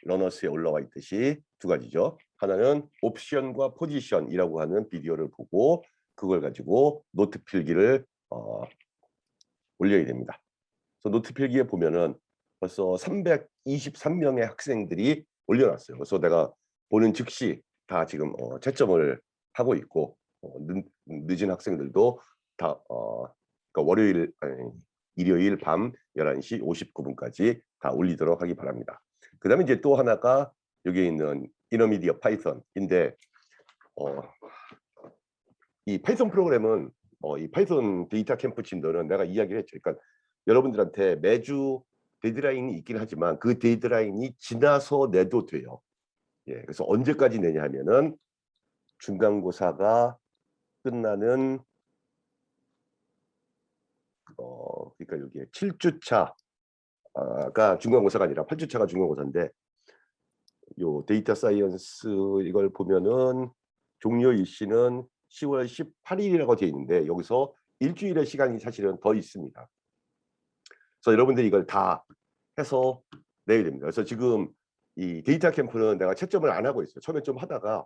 러너스에 올라와 있듯이 두 가지죠. 하나는 옵션과 포지션이라고 하는 비디오를 보고 그걸 가지고 노트 필기를 올려야 됩니다. 그래서 노트 필기에 보면은 벌써 323명의 학생들이 올려놨어요. 그래서 내가 보는 즉시 다 지금 채점을 하고 있고 늦은 학생들도 다 그러니까 월요일 아니 일요일 밤 11시 59분까지 다 올리도록 하기 바랍니다. 그다음에 이제 또 하나가 여기에 있는 인터미디어 파이썬인데 어 이 파이썬 프로그램은 이 파이썬 데이터 캠프 진도는 내가 이야기를 했죠. 그러니까 여러분들한테 매주 데드라인이 있긴 하지만 그 데드라인이 지나서 내도 돼요. 예. 그래서 언제까지 내냐 하면은 중간고사가 끝나는 그러니까 여기에 7 주차 가 중간고사가 아니라 8 주차가 중간고사인데 요 데이터 사이언스 이걸 보면은 종료 일시는 10월 18 일이라고 되어 있는데 여기서 일 주일의 시간이 사실은 더 있습니다. 그래서 여러분들이 이걸 다 해서 내야 됩니다. 그래서 지금 이 데이터 캠프는 내가 채점을 안 하고 있어요. 처음에 좀 하다가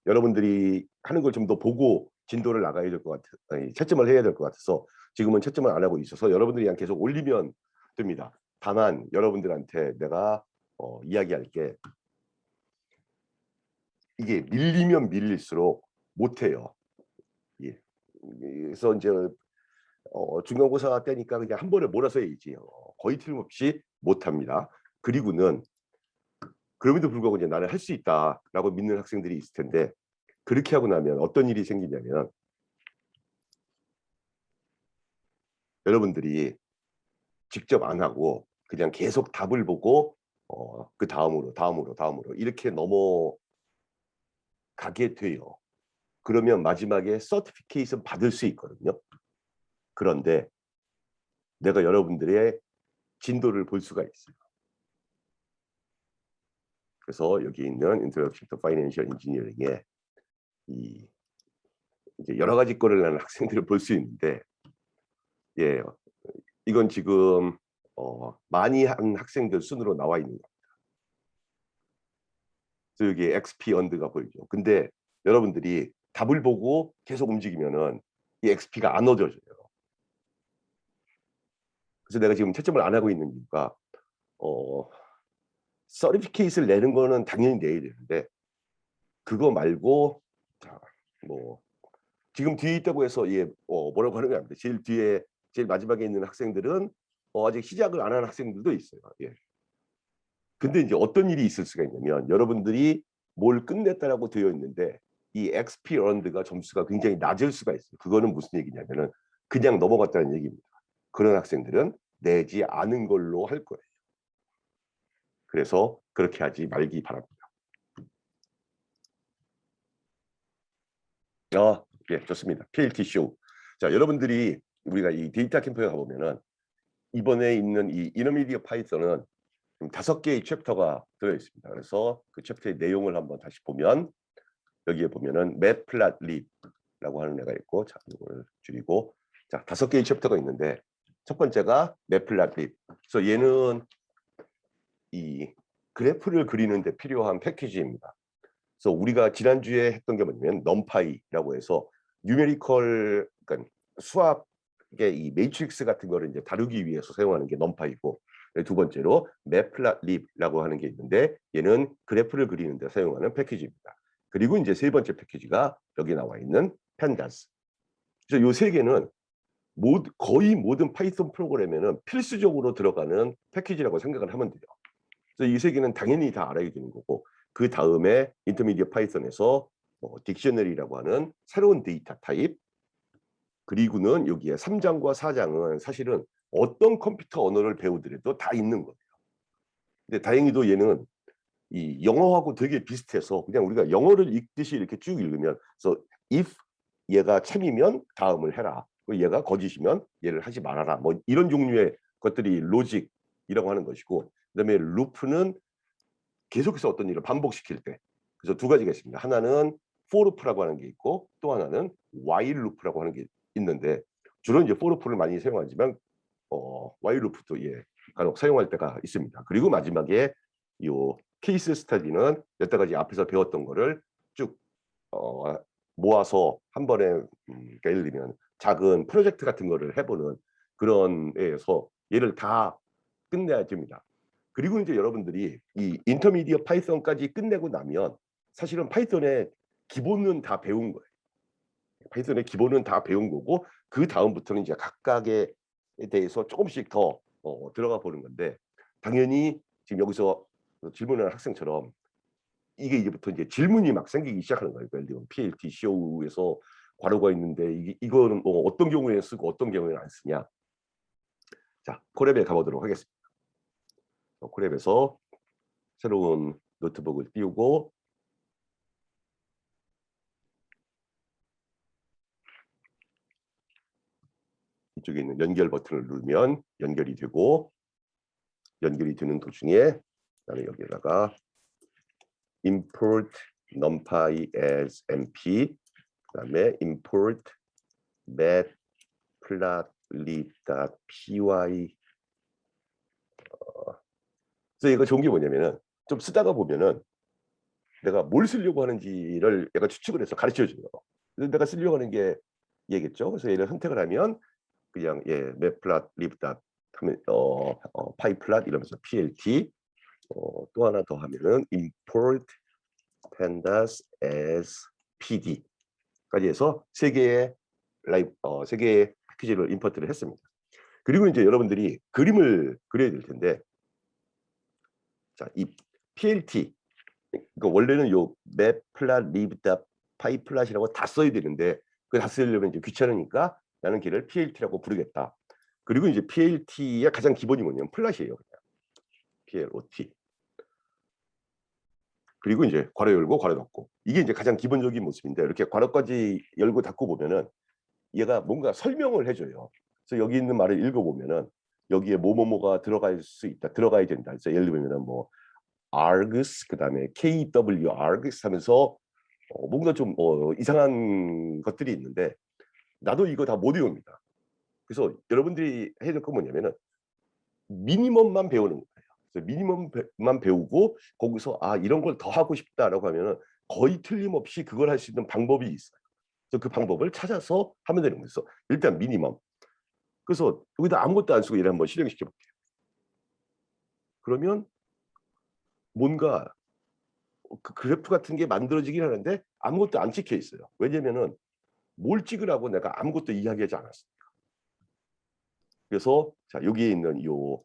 여러분들이 하는 걸 좀 더 보고 진도를 나가야 될 것 아니 채점을 해야 될 것 같아서 지금은 채점을 안 하고 있어서 여러분들이 그냥 계속 올리면 됩니다. 다만 여러분들한테 내가 이야기할 게 이게 밀리면 밀릴수록 못 해요. 예. 그래서 인제 중간고사 때니까 그냥 한 번에 몰아서 해야지 거의 틀림없이 못 합니다. 그리고는 그럼에도 불구하고 이제 '나는 할 수 있다.'라고 믿는 학생들이 있을 텐데 그렇게 하고 나면 어떤 일이 생기냐면 여러분들이 직접 안 하고 그냥 계속 답을 보고 그다음으로, 다음으로, 다음으로 이렇게 넘어가게 돼요. 그러면 마지막에 서티피케이션 받을 수 있거든요. 그런데 내가 여러분들의 진도를 볼 수가 있어요. 그래서 여기 있는 Introduction to Financial Engineering에 이 이제 여러 가지 거를 하는 학생들을 볼 수 있는데 예 이건 지금 많이 한 학생들 순으로 나와 있는 거예요. 그래서 여기 XP 언드가 보이죠. 근데 여러분들이 답을 보고 계속 움직이면은 이 XP가 안 얻어져요. 그래서 내가 지금 채점을 안 하고 있는 이유가 어 서티피케이트를 내는 거는 당연히 내야 되는데 그거 말고 자 뭐 지금 뒤에 있다고 해서 뭐라고 하는 게 아닙니다. 제일 뒤에 제일 마지막에 있는 학생들은 아직 시작을 안 한 학생들도 있어요. 예. 근데 인제 어떤 일이 있을 수가 있냐면 여러분들이 뭘 끝냈다라고 되어 있는데 이 XP earned가 점수가 굉장히 낮을 수가 있어요. 그거는 무슨 얘기냐면은 그냥 넘어갔다는 얘기입니다. 그런 학생들은 내지 않은 걸로 할 거예요. 그래서 그렇게 하지 말기 바랍니다. 예 좋습니다. PLT 쇼. 자 여러분들이 우리가 이 데이터 캠프에 가 보면은 이번에 있는 이 인터미디어 파이썬은 5 개의 챕터가 들어 있습니다. 그래서 그 챕터의 내용을 한번 다시 보면 여기에 보면은 매플랫립이라고 하는 애가 있고 자 이거를 줄이고 자 5 개의 챕터가 있는데 첫 번째가 매플랫립. 그래서 얘는 이 그래프를 그리는 데 필요한 패키지입니다. 그래서 우리가 지난주에 했던 게 뭐냐면 넘파이라고 해서 뉴메리컬 그러니까 수학의 이 매트릭스 같은 거를 이제 다루기 위해서 사용하는 게 넘파이고 두 번째로 매플랫립이라고 하는 게 있는데 얘는 그래프를 그리는 데 사용하는 패키지입니다. 그리고 인제 세 번째 패키지가 여기 나와 있는 판다스. 그래서 요 세 개는 거의 모든 파이썬 프로그램에는 필수적으로 들어가는 패키지라고 생각을 하면 돼요. 그래서 이 세 개는 당연히 다 알아야 되는 거고 그다음에 인터미디어 파이썬에서 딕셔너리라고 하는 새로운 데이터 타입 그리고는 여기에 3 장과 4 장은 사실은 어떤 컴퓨터 언어를 배우더라도 다 있는 거예요. 근데 다행히도 얘는 이 영어하고 되게 비슷해서 그냥 우리가 영어를 읽듯이 이렇게 쭉 읽으면 그래서 if 얘가 참이면 다음을 해라. 얘가 거짓이면 얘를 하지 말아라. 뭐 이런 종류의 것들이 로직이라고 하는 것이고 그다음에 루프는 계속해서 어떤 일을 반복시킬 때. 그래서 두 가지가 있습니다. 하나는 for loop라고 하는 게 있고 또 하나는 while loop라고 하는 게 있는데 주로 이제 for loop를 많이 사용하지만 while loop도 간혹 사용할 때가 있습니다. 그리고 마지막에 요 케이스 스터디는 여태 까지 앞에서 배웠던 거를 쭉 모아서 한 번에 그러니까 예를 들면 작은 프로젝트 같은 거를 해보는 그런 애에서 얘를 다 끝내야 됩니다. 그리고 이제 여러분들이 이 인터미디어 파이썬까지 끝내고 나면 사실은 파이썬의 기본은 다 배운 거예요. 파이썬의 기본은 다 배운 거고 그 다음부터는 이제 각각에 대해서 조금씩 더 들어가 보는 건데 당연히 지금 여기서 질문하는 학생처럼 이게 이제부터 이제 질문이 막 생기기 시작하는 거예요. 예를 들면 PLT, CO에서 괄호가 있는데 이거는 어떤 경우에 쓰고 어떤 경우에는 안 쓰냐. 자, 콜앱에 가보도록 하겠습니다. 콜앱에서 새로운 노트북을 띄우고 이쪽에 있는 연결 버튼을 누르면 연결이 되고 연결이 되는 도중에 그다음에 여기다가 import numpy as np 그다음에 import matplotlib.py 그래서 이거 좋은 게 뭐냐면은 좀 쓰다가 보면은 내가 뭘 쓰려고 하는지를 얘가 추측을 해서 가르쳐 줘요. 그래서 내가 쓰려고 하는 게 얘겠죠. 그래서 얘를 선택을 하면 그냥 matplotlib 하면 pyplot 이러면서 plt 또 하나 더 하면은 import pandas as pd까지 해서 세 개의 세 개의 패키지를 임포트를 했습니다. 그리고 이제 여러분들이 그림을 그려야 될 텐데 자, 이 plt 그러니까 원래는 요 matplotlib.pyplot이라고 다 써야 되는데 그 다 쓰려면 이제 귀찮으니까 나는 걔를 plt라고 부르겠다. 그리고 이제 plt의 가장 기본이 뭐냐면 플랫이에요. plot. 그리고 이제 괄호 열고 괄호 닫고 이게 이제 가장 기본적인 모습인데 이렇게 괄호까지 열고 닫고 보면은 얘가 뭔가 설명을 해줘요. 그래서 여기 있는 말을 읽어보면은 여기에 뭐뭐뭐가 들어갈 수 있다, 들어가야 된다. 그래서 예를 들면은 뭐 args 그다음에 kw args 하면서 뭔가 좀 이상한 것들이 있는데 나도 이거 다 못 외웁니다. 그래서 여러분들이 해야 될 건 뭐냐면은 미니멈만 배우는 거예요. 그래서 미니멈만 배우고 거기서 이런 걸 더 하고 싶다라고 하면은 거의 틀림없이 그걸 할 수 있는 방법이 있어요. 그래서 그 방법을 찾아서 하면 되는 거예요. 그래서 일단 미니멈. 그래서 여기다 아무것도 안 쓰고 얘를 한번 실행시켜 볼게요. 그러면 뭔가 그 그래프 같은 게 만들어지긴 하는데 아무것도 안 찍혀 있어요. 왜냐면은 뭘 찍으라고 내가 아무것도 이야기하지 않았으니까. 그래서 자 여기에 있는 요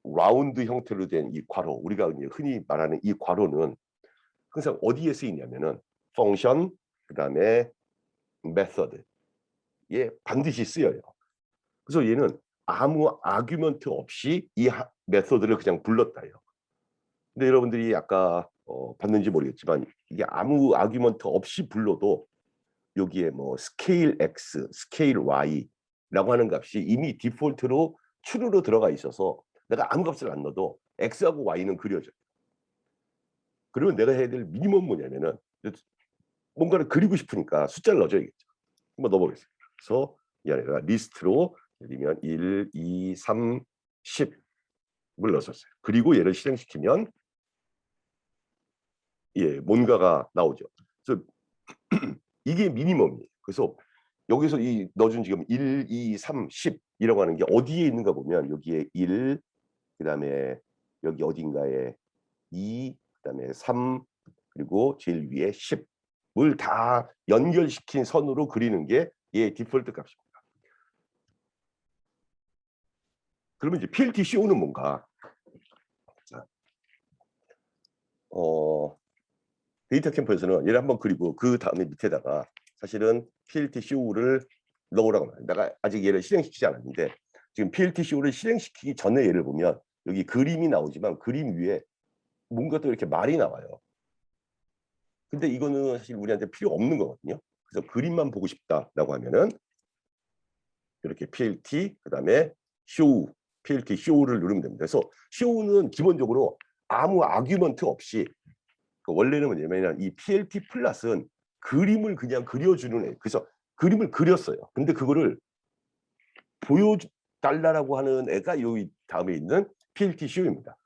라운드 형태로 된 이 괄호 우리가 이제 흔히 말하는 이 괄호는 항상 어디에 쓰이냐면은 펑션 그다음에 메서드에 반드시 쓰여요. 그래서 얘는 아무 아규먼트 없이 이 메서드를 그냥 불렀다요. 근데 여러분들이 아까 봤는지 모르겠지만 이게 아무 아규먼트 없이 불러도 여기에 뭐 스케일 x, 스케일 y라고 하는 값이 이미 디폴트로 true로 들어가 있어서 내가 아무 값을 안 넣어도 x하고 y는 그려져요. 그러면 내가 해야 될 미니멈 뭐냐면은 뭔가를 그리고 싶으니까 숫자를 넣어줘야겠죠. 한번 넣어보겠습니다. 그래서 이 안에다가 리스트로 예를 들면 1, 2, 3, 10을 넣었어요. 그리고 얘를 실행시키면 뭔가가 나오죠. 그래서 이게 미니멈이에요. 그래서 여기서 이 넣어준 지금 1, 2, 3, 10이라고 하는 게 어디에 있는가 보면 여기에 1, 그다음에 여기 어딘가에 2, 그다음에 3, 그리고 제일 위에 10을 다 연결시킨 선으로 그리는 게 얘의 디폴트 값입니다. 그러면 이제 PLT-CO는 뭔가? 자, 데이터 캠프에서는 얘를 한번 그리고 그 다음에 밑에다가 사실은 PLT-CO를 넣으라고 합니다. 내가 아직 얘를 실행시키지 않았는데 지금 PLT-CO를 실행시키기 전에 예를 보면 여기 그림이 나오지만 그림 위에 뭔가 또 이렇게 말이 나와요. 근데 이거는 사실 우리한테 필요 없는 거거든요. 그래서 그림만 보고 싶다라고 하면은 이렇게 PLT 그다음에 show PLT show를 누르면 됩니다. 그래서 show는 기본적으로 아무 아규먼트 없이 원래는 뭐냐면 이 PLT 플랫은 그림을 그냥 그려주는 애. 그래서 그림을 그렸어요. 근데 그거를 보여달라고 하는 애가 여기 다음에 있는 PLT show입니다.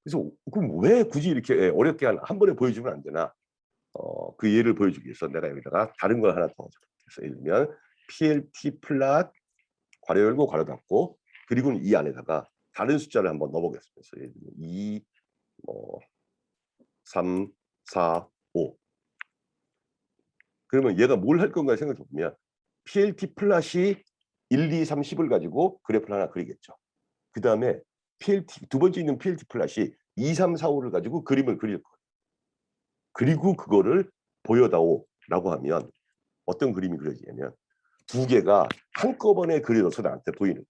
그래서 그럼 왜 굳이 이렇게 어렵게 한 번에 보여주면 안 되나? 그 예를 보여주기 위해서 내가 여기다가 다른 걸 하나 더 적어서 예를 들면 PLT 플랫 괄호 열고 괄호 닫고 그리고 이 안에다가 다른 숫자를 한번 넣어보겠습니다. 예를 들면 2, 3, 4, 5. 그러면 얘가 뭘 할 건가 생각해 보면 PLT 플랫이 1, 2, 3, 10을 가지고 그래프를 하나 그리겠죠. 그 다음에 PLT 두 번째 있는 PLT 플랫이 2, 3, 4, 5를 가지고 그림을 그릴 거예요. 그리고 그거를 보여다오라고 하면 어떤 그림이 그려지냐면 두 개가 한꺼번에 그려져서 나한테 보이는 거예요.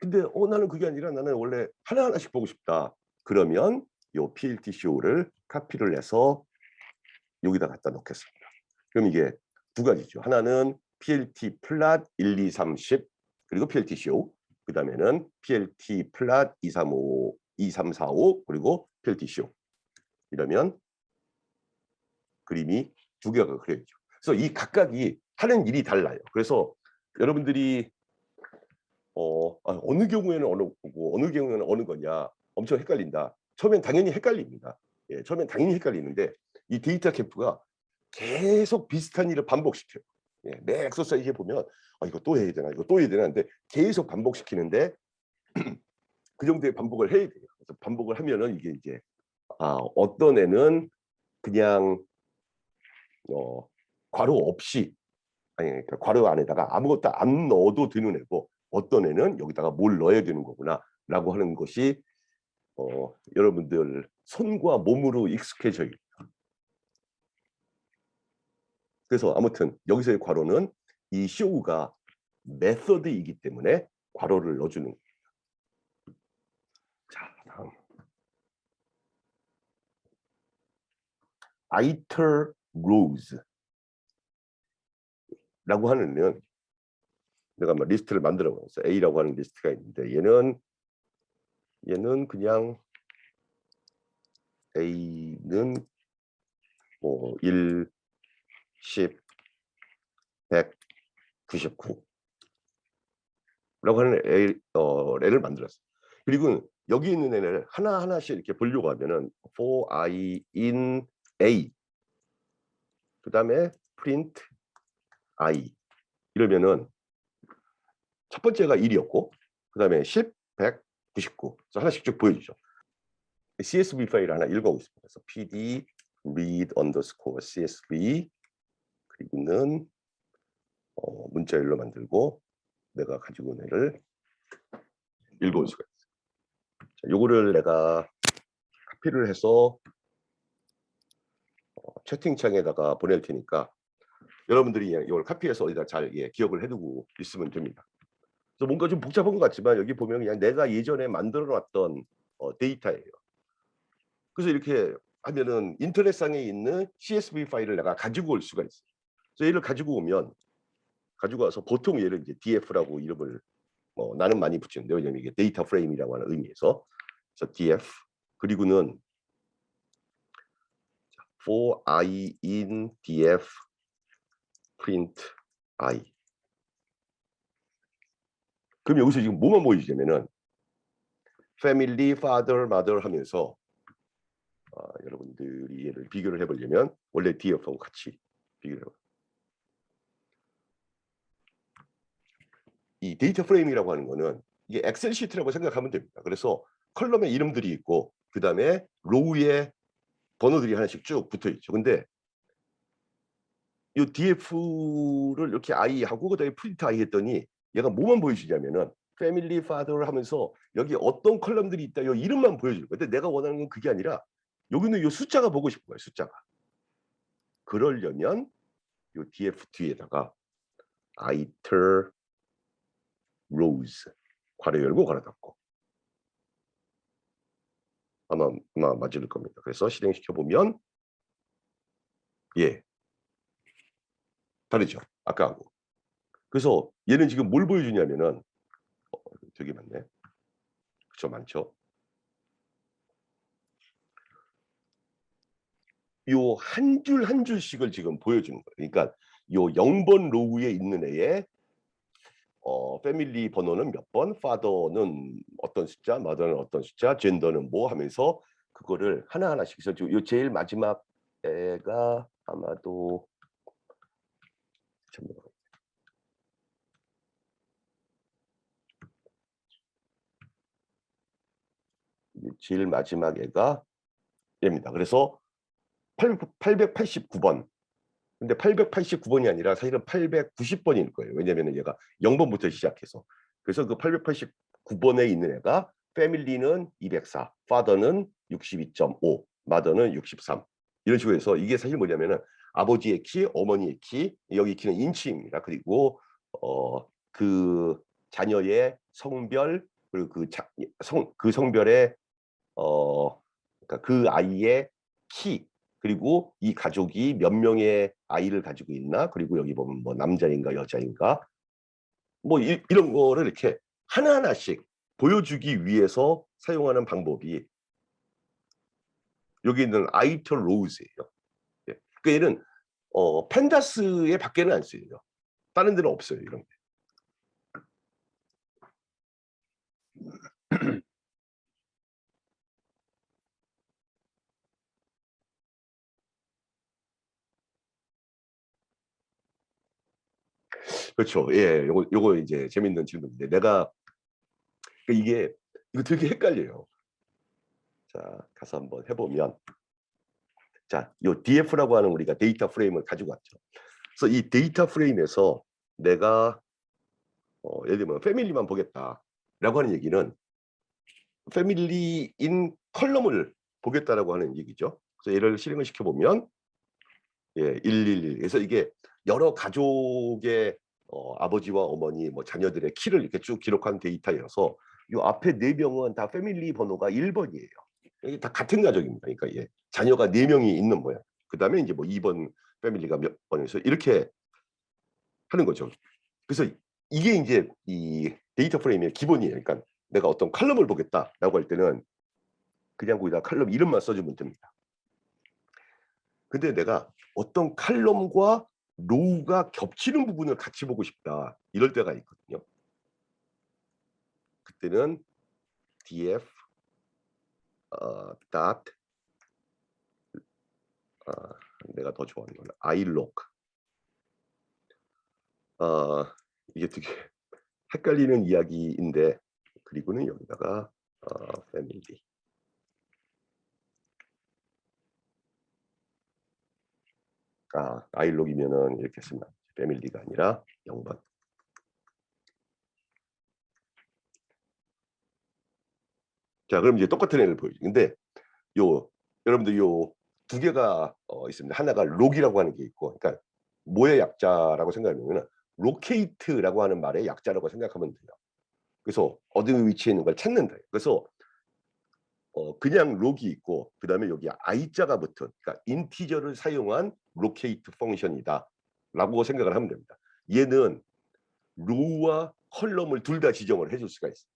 근데 나는 그게 아니라 나는 원래 하나하나씩 보고 싶다. 그러면 요 PLT 쇼를 카피를 해서 여기다 갖다 놓겠습니다. 그럼 이게 두 가지죠. 하나는 PLT 플랫 1, 2, 3, 10 그리고 PLT 쇼. 그다음에는 PLT 플랫 2, 3, 5, 2, 3, 4, 5 그리고 PLT 쇼. 이러면 그림이 두 개가 그려지죠. 그래서 이 각각이 하는 일이 달라요. 그래서 여러분들이 어느 경우에는 어느 거고 어느 경우에는 어느 거냐 엄청 헷갈린다. 처음엔 당연히 헷갈립니다. 예, 처음엔 당연히 헷갈리는데 이 데이터 캠프가 계속 비슷한 일을 반복시켜요. 예, 매 엑서사이즈에 보면 이거 또 해야 되나 이거 또 해야 되나 근데 계속 반복시키는데 그 정도의 반복을 해야 돼요. 그래서 반복을 하면은 이게 이제 어떤 애는 그냥 괄호 없이 아니 그러니까 괄호 안에다가 아무것도 안 넣어도 되는 애고 어떤 애는 여기다가 뭘 넣어야 되는 거구나라고 하는 것이 여러분들 손과 몸으로 익숙해져 있다. 그래서 아무튼 여기서의 괄호는 이 쇼가 메서드이기 때문에 괄호를 넣어주는 겁니다. 자, 다음. iter rows 라고 하는 애는 내가 뭐 리스트를 만들어 보면서 A라고 하는 리스트가 있는데 얘는 그냥 A는 뭐 1, 10, 100, 99 라고 하는 애를 만들었어요. 그리고 여기 있는 애를 하나하나씩 이렇게 보려고 하면은 for i in A 그다음에 print i 이러면은 첫 번째가 1이었고 그다음에 10, 100, 99 그래서 하나씩 쭉 보여주죠. CSV 파일을 하나 읽어보겠습니다. 그래서 pd read underscore csv 그리고는 문자열로 만들고 내가 가지고 온 애를 읽어올 수가 있어요. 자, 요거를 내가 카피를 해서 채팅창에다가 보낼 테니까 여러분들이 이걸 카피해서 어디다 잘 기억을 해두고 있으면 됩니다. 그래서 뭔가 좀 복잡한 것 같지만 여기 보면 그냥 내가 예전에 만들어 놨던 데이터예요. 그래서 이렇게 하면은 인터넷상에 있는 CSV 파일을 내가 가지고 올 수가 있어요. 그래서 얘를 가지고 와서 보통 얘를 이제 DF라고 이름을 나는 많이 붙이는데 왜냐면 이게 데이터 프레임이라고 하는 의미에서 그래서 DF 그리고는 for i in df print i 그럼 여기서 지금 뭐만 보여주냐면은 family, father, mother 하면서 여러분들이 얘를 비교를 해보려면 원래 df하고 같이 비교를 해봐요. 이 데이터 프레임이라고 하는 거는 이게 엑셀 시트라고 생각하면 됩니다. 그래서 컬럼에 이름들이 있고 그 다음에 로우에 번호들이 하나씩 쭉 붙어 있죠. 근데 이 df를 이렇게 i 하고 그다음에 프린트 i 했더니 얘가 뭐만 보여주냐면은 패밀리 파더를 하면서 여기 어떤 컬럼들이 있다 이 이름만 보여주는 거예요. 근데 내가 원하는 건 그게 아니라 여기는 이 숫자가 보고 싶은 거예요. 숫자가. 그러려면 이 df 뒤에다가 iter rows 괄호 열고 괄호 닫고 아마 맞을 겁니다. 그래서 실행시켜 보면 다르죠. 아까하고. 그래서 얘는 지금 뭘 보여주냐면은 되게 많네. 그쵸 많죠. 요 한 줄 한 줄씩을 지금 보여주는 거예요. 그러니까 요 0번 로우에 있는 애의 패밀리 번호는 몇 번, father는 어떤 숫자, mother는 어떤 숫자, 젠더는 뭐 하면서 그거를 하나하나씩. 그래서 요 제일 마지막 애가 아마도 잠깐만요. 제일 마지막 애가 얘입니다. 그래서 889번. 근데 889번이 아니라 사실은 890번일 거예요. 왜냐면은 얘가 0번부터 시작해서. 그래서 그 889번에 있는 애가 패밀리는 204, father는 62.5, mother는 63. 이런 식으로 해서 이게 사실 뭐냐면은 아버지의 키, 어머니의 키, 여기 키는 인치입니다. 그리고 그 자녀의 성별, 그리고 그 성별의 그러니까 그 아이의 키, 그리고 이 가족이 몇 명의 아이를 가지고 있나, 그리고 여기 보면 뭐 남자인가 여자인가, 뭐 이런 거를 이렇게 하나하나씩 보여주기 위해서 사용하는 방법이 여기 있는 아이털 로우즈예요. 예. 그러니까 얘는 펜다스에 밖에는 안 쓰여요. 다른 데는 없어요, 이런 게. 그렇죠. 예. 요거 이제 재밌는 질문인데, 내가 이게 이거 되게 헷갈려요. 자, 가서 한번 해 보면, 자, 요 DF라고 하는 우리가 데이터 프레임을 가지고 왔죠. 그래서 이 데이터 프레임에서 내가 예를 들면 패밀리만 보겠다라고 하는 얘기는 패밀리인 컬럼을 보겠다라고 하는 얘기죠. 그래서 얘를 실행을 시켜 보면, 예, 111. 그래서 이게 여러 가족의 아버지와 어머니, 뭐 자녀들의 키를 이렇게 쭉 기록한 데이터여서 요 앞에 4명은 다 패밀리 번호가 1번이에요. 이게 다 같은 가족입니다. 그러니까 예, 자녀가 4명이 있는 모양. 그다음에 이제 뭐 2번 패밀리가 몇 번에서 이렇게 하는 거죠. 그래서 이게 인제 이 데이터 프레임의 기본이에요. 그러니까 내가 어떤 컬럼을 보겠다라고 할 때는 그냥 거기다 컬럼 이름만 써 주면 됩니다. 근데 내가 어떤 컬럼과 로우가 겹치는 부분을 같이 보고 싶다, 이럴 때가 있거든요. 그때는 df dot 내가 더 좋아하는 거는 ilog. 이게 되게 헷갈리는 이야기인데, 그리고는 여기다가 family. ilog이면은 이렇게 쓰면 family가 아니라 0번. 자, 그럼 이제 똑같은 애를 보여줘. 근데 여러분들 요 두 개가 있습니다. 하나가 록이라고 하는 게 있고, 그러니까 뭐의 약자라고 생각하면은 로케이트라고 하는 말의 약자라고 생각하면 돼요. 그래서 어디 위치에 있는 걸 찾는다. 그래서 그냥 록이 있고 그다음에 여기 i자가 붙은, 그러니까 인티저를 사용한 로케이트 펑션이다라고 생각을 하면 됩니다. 얘는 로우와 컬럼을 둘 다 지정을 해줄 수가 있어요.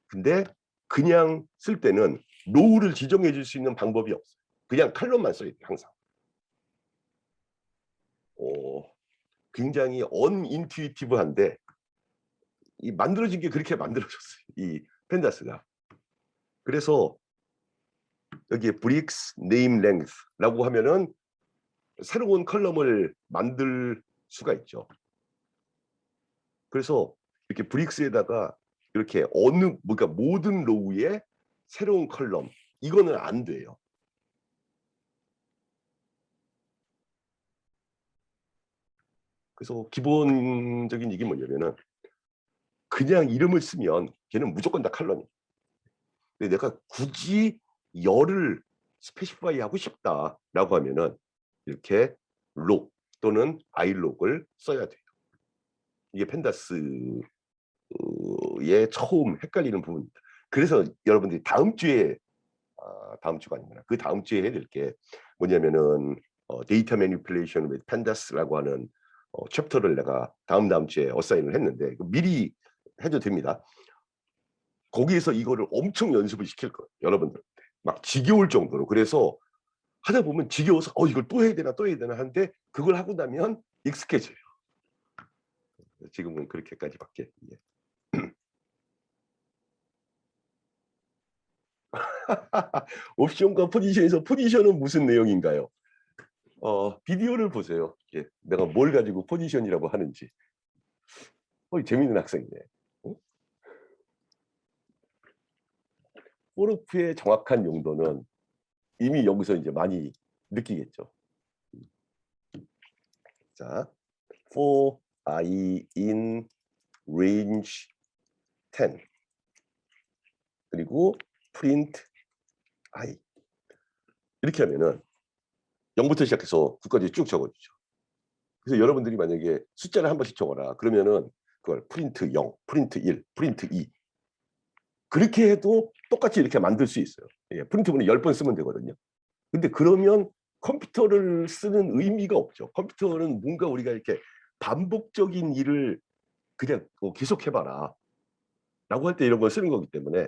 근데 그냥 쓸 때는 로우를 지정해 줄 수 있는 방법이 없어요. 그냥 컬럼만 써야 돼요, 항상. 굉장히 언인투이티브한데 이 만들어진 게 그렇게 만들어졌어요, 이 펜다스가. 그래서 여기에 bricks name length라고 하면은 새로운 컬럼을 만들 수가 있죠. 그래서 이렇게 브릭스에다가 이렇게 그러니까 모든 로우에 새로운 컬럼, 이거는 안 돼요. 그래서 기본적인 이게 뭐냐면은 그냥 이름을 쓰면 걔는 무조건 다 컬럼이에요. 근데 내가 굳이 열을 스페시파이 하고 싶다라고 하면은 이렇게 록 또는 i록을 써야 돼요. 이게 펜다스의 처음 헷갈리는 부분입니다. 그래서 여러분들이 다음 주가 아니구나. 그다음 주에 해야 될 게 뭐냐면은 데이터 매니플레이션 with pandas.라고 하는 챕터를 내가 다음 주에 어사인을 했는데 미리 해도 됩니다. 거기에서 이거를 엄청 연습을 시킬 거예요, 여러분들한테. 막 지겨울 정도로. 그래서 하다 보면 지겨워서 이걸 또 해야 되나 하는데 그걸 하고 나면 익숙해져요. 지금은 그렇게까지밖에. 예. 옵션과 포지션에서 포지션은 무슨 내용인가요? 비디오를 보세요. 예. 내가 뭘 가지고 포지션이라고 하는지. 재밌는 학생이네. 어? 포르프의 정확한 용도는 이미 여기서 이제 많이 느끼겠죠. 자, for I in range 10 그리고 print I 이렇게 하면은 0부터 시작해서 9까지 쭉 적어주죠. 그래서 여러분들이 만약에 숫자를 한 번씩 적어라 그러면은 그걸 프린트 0, 프린트 1, 프린트 2 그렇게 해도 똑같이 이렇게 만들 수 있어요. 예, 프린트분을 10번 쓰면 되거든요. 근데 그러면 컴퓨터를 쓰는 의미가 없죠. 컴퓨터는 뭔가 우리가 이렇게 반복적인 일을 그냥 계속 해봐라 라고 할 때 이런 걸 쓰는 거기 때문에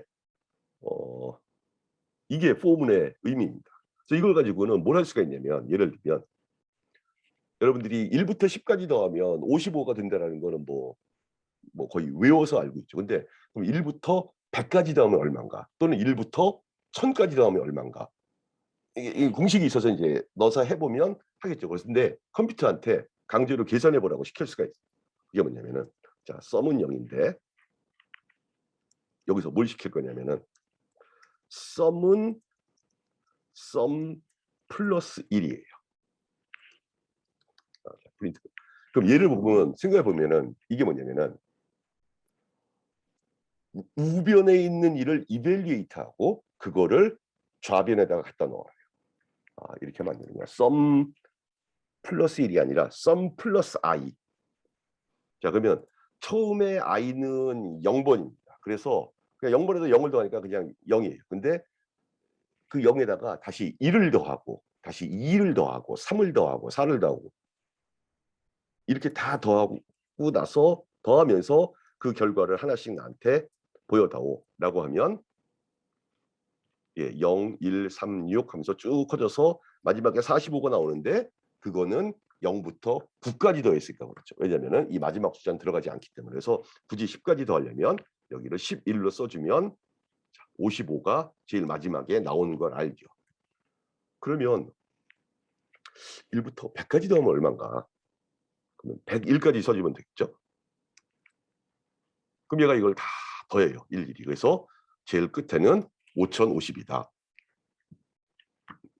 이게 포문의 의미입니다. 그래서 이걸 가지고는 뭘 할 수가 있냐면 예를 들면 여러분들이 1부터 10까지 더하면 55가 된다는 거는 뭐 거의 외워서 알고 있죠. 근데 그럼 1부터 100까지 더하면 얼마인가? 또는 1부터 1000까지 더하면 얼마인가? 이게 공식이 있어서 이제 넣어서 해보면 하겠죠. 그런데 컴퓨터한테 강제로 계산해 보라고 시킬 수가 있어요. 이게 뭐냐면은 자, 썸은 0인데 여기서 뭘 시킬 거냐면은 썸은 썸 플러스 1이에요. 프린트. 그럼 얘를 보면 생각해 보면은 이게 뭐냐면은 우변에 있는 일을 이벨리에이트하고 그거를 좌변에다가 갖다 넣어요. 이렇게 하면 안 되는 거야. 썸 플러스 1이 아니라 썸 플러스 i. 자, 그러면 처음에 i는 0번입니다. 그래서 그냥 0번에서 0을 더하니까 그냥 0이에요. 근데 그 0에다가 다시 1을 더하고 다시 2를 더하고 3을 더하고 4를 더하고 이렇게 다 더하고 나서 더하면서 그 결과를 하나씩 나한테 보여다오라고 하면 0, 1, 3, 6 하면서 쭉 커져서 마지막에 45가 나오는데 그거는 0부터 9까지 더했으니까 그렇죠. 왜냐면은 이 마지막 숫자는 들어가지 않기 때문에. 그래서 굳이 10까지 더하려면 여기를 11로 써주면 55가 제일 마지막에 나오는 걸 알죠. 그러면 1부터 100까지 더하면 얼마인가? 그러면 101까지 써주면 되겠죠. 그럼 얘가 이걸 다 더해요. 일일이. 그래서 제일 끝에는 5050이다.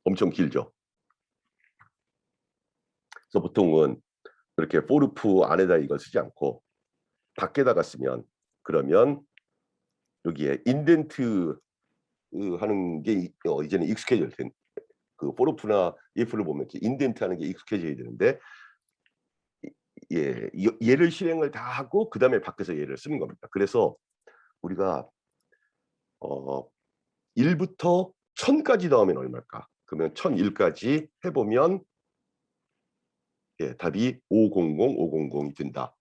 엄청 길죠. 그래서 보통은 이렇게 포르프 안에다 이걸 쓰지 않고 밖에다가 쓰면 그러면 여기에 인덴트 하는 게 이제는 익숙해질 텐데 그 포르프나 if를 보면 이렇게 인덴트 하는 게 익숙해져야 되는데 얘를 실행을 다 하고 그다음에 밖에서 얘를 쓰는 겁니다. 그래서 우리가 1부터 1000까지 더하면 얼마일까? 그러면 1001까지 해보면 답이 500, 500이 된다.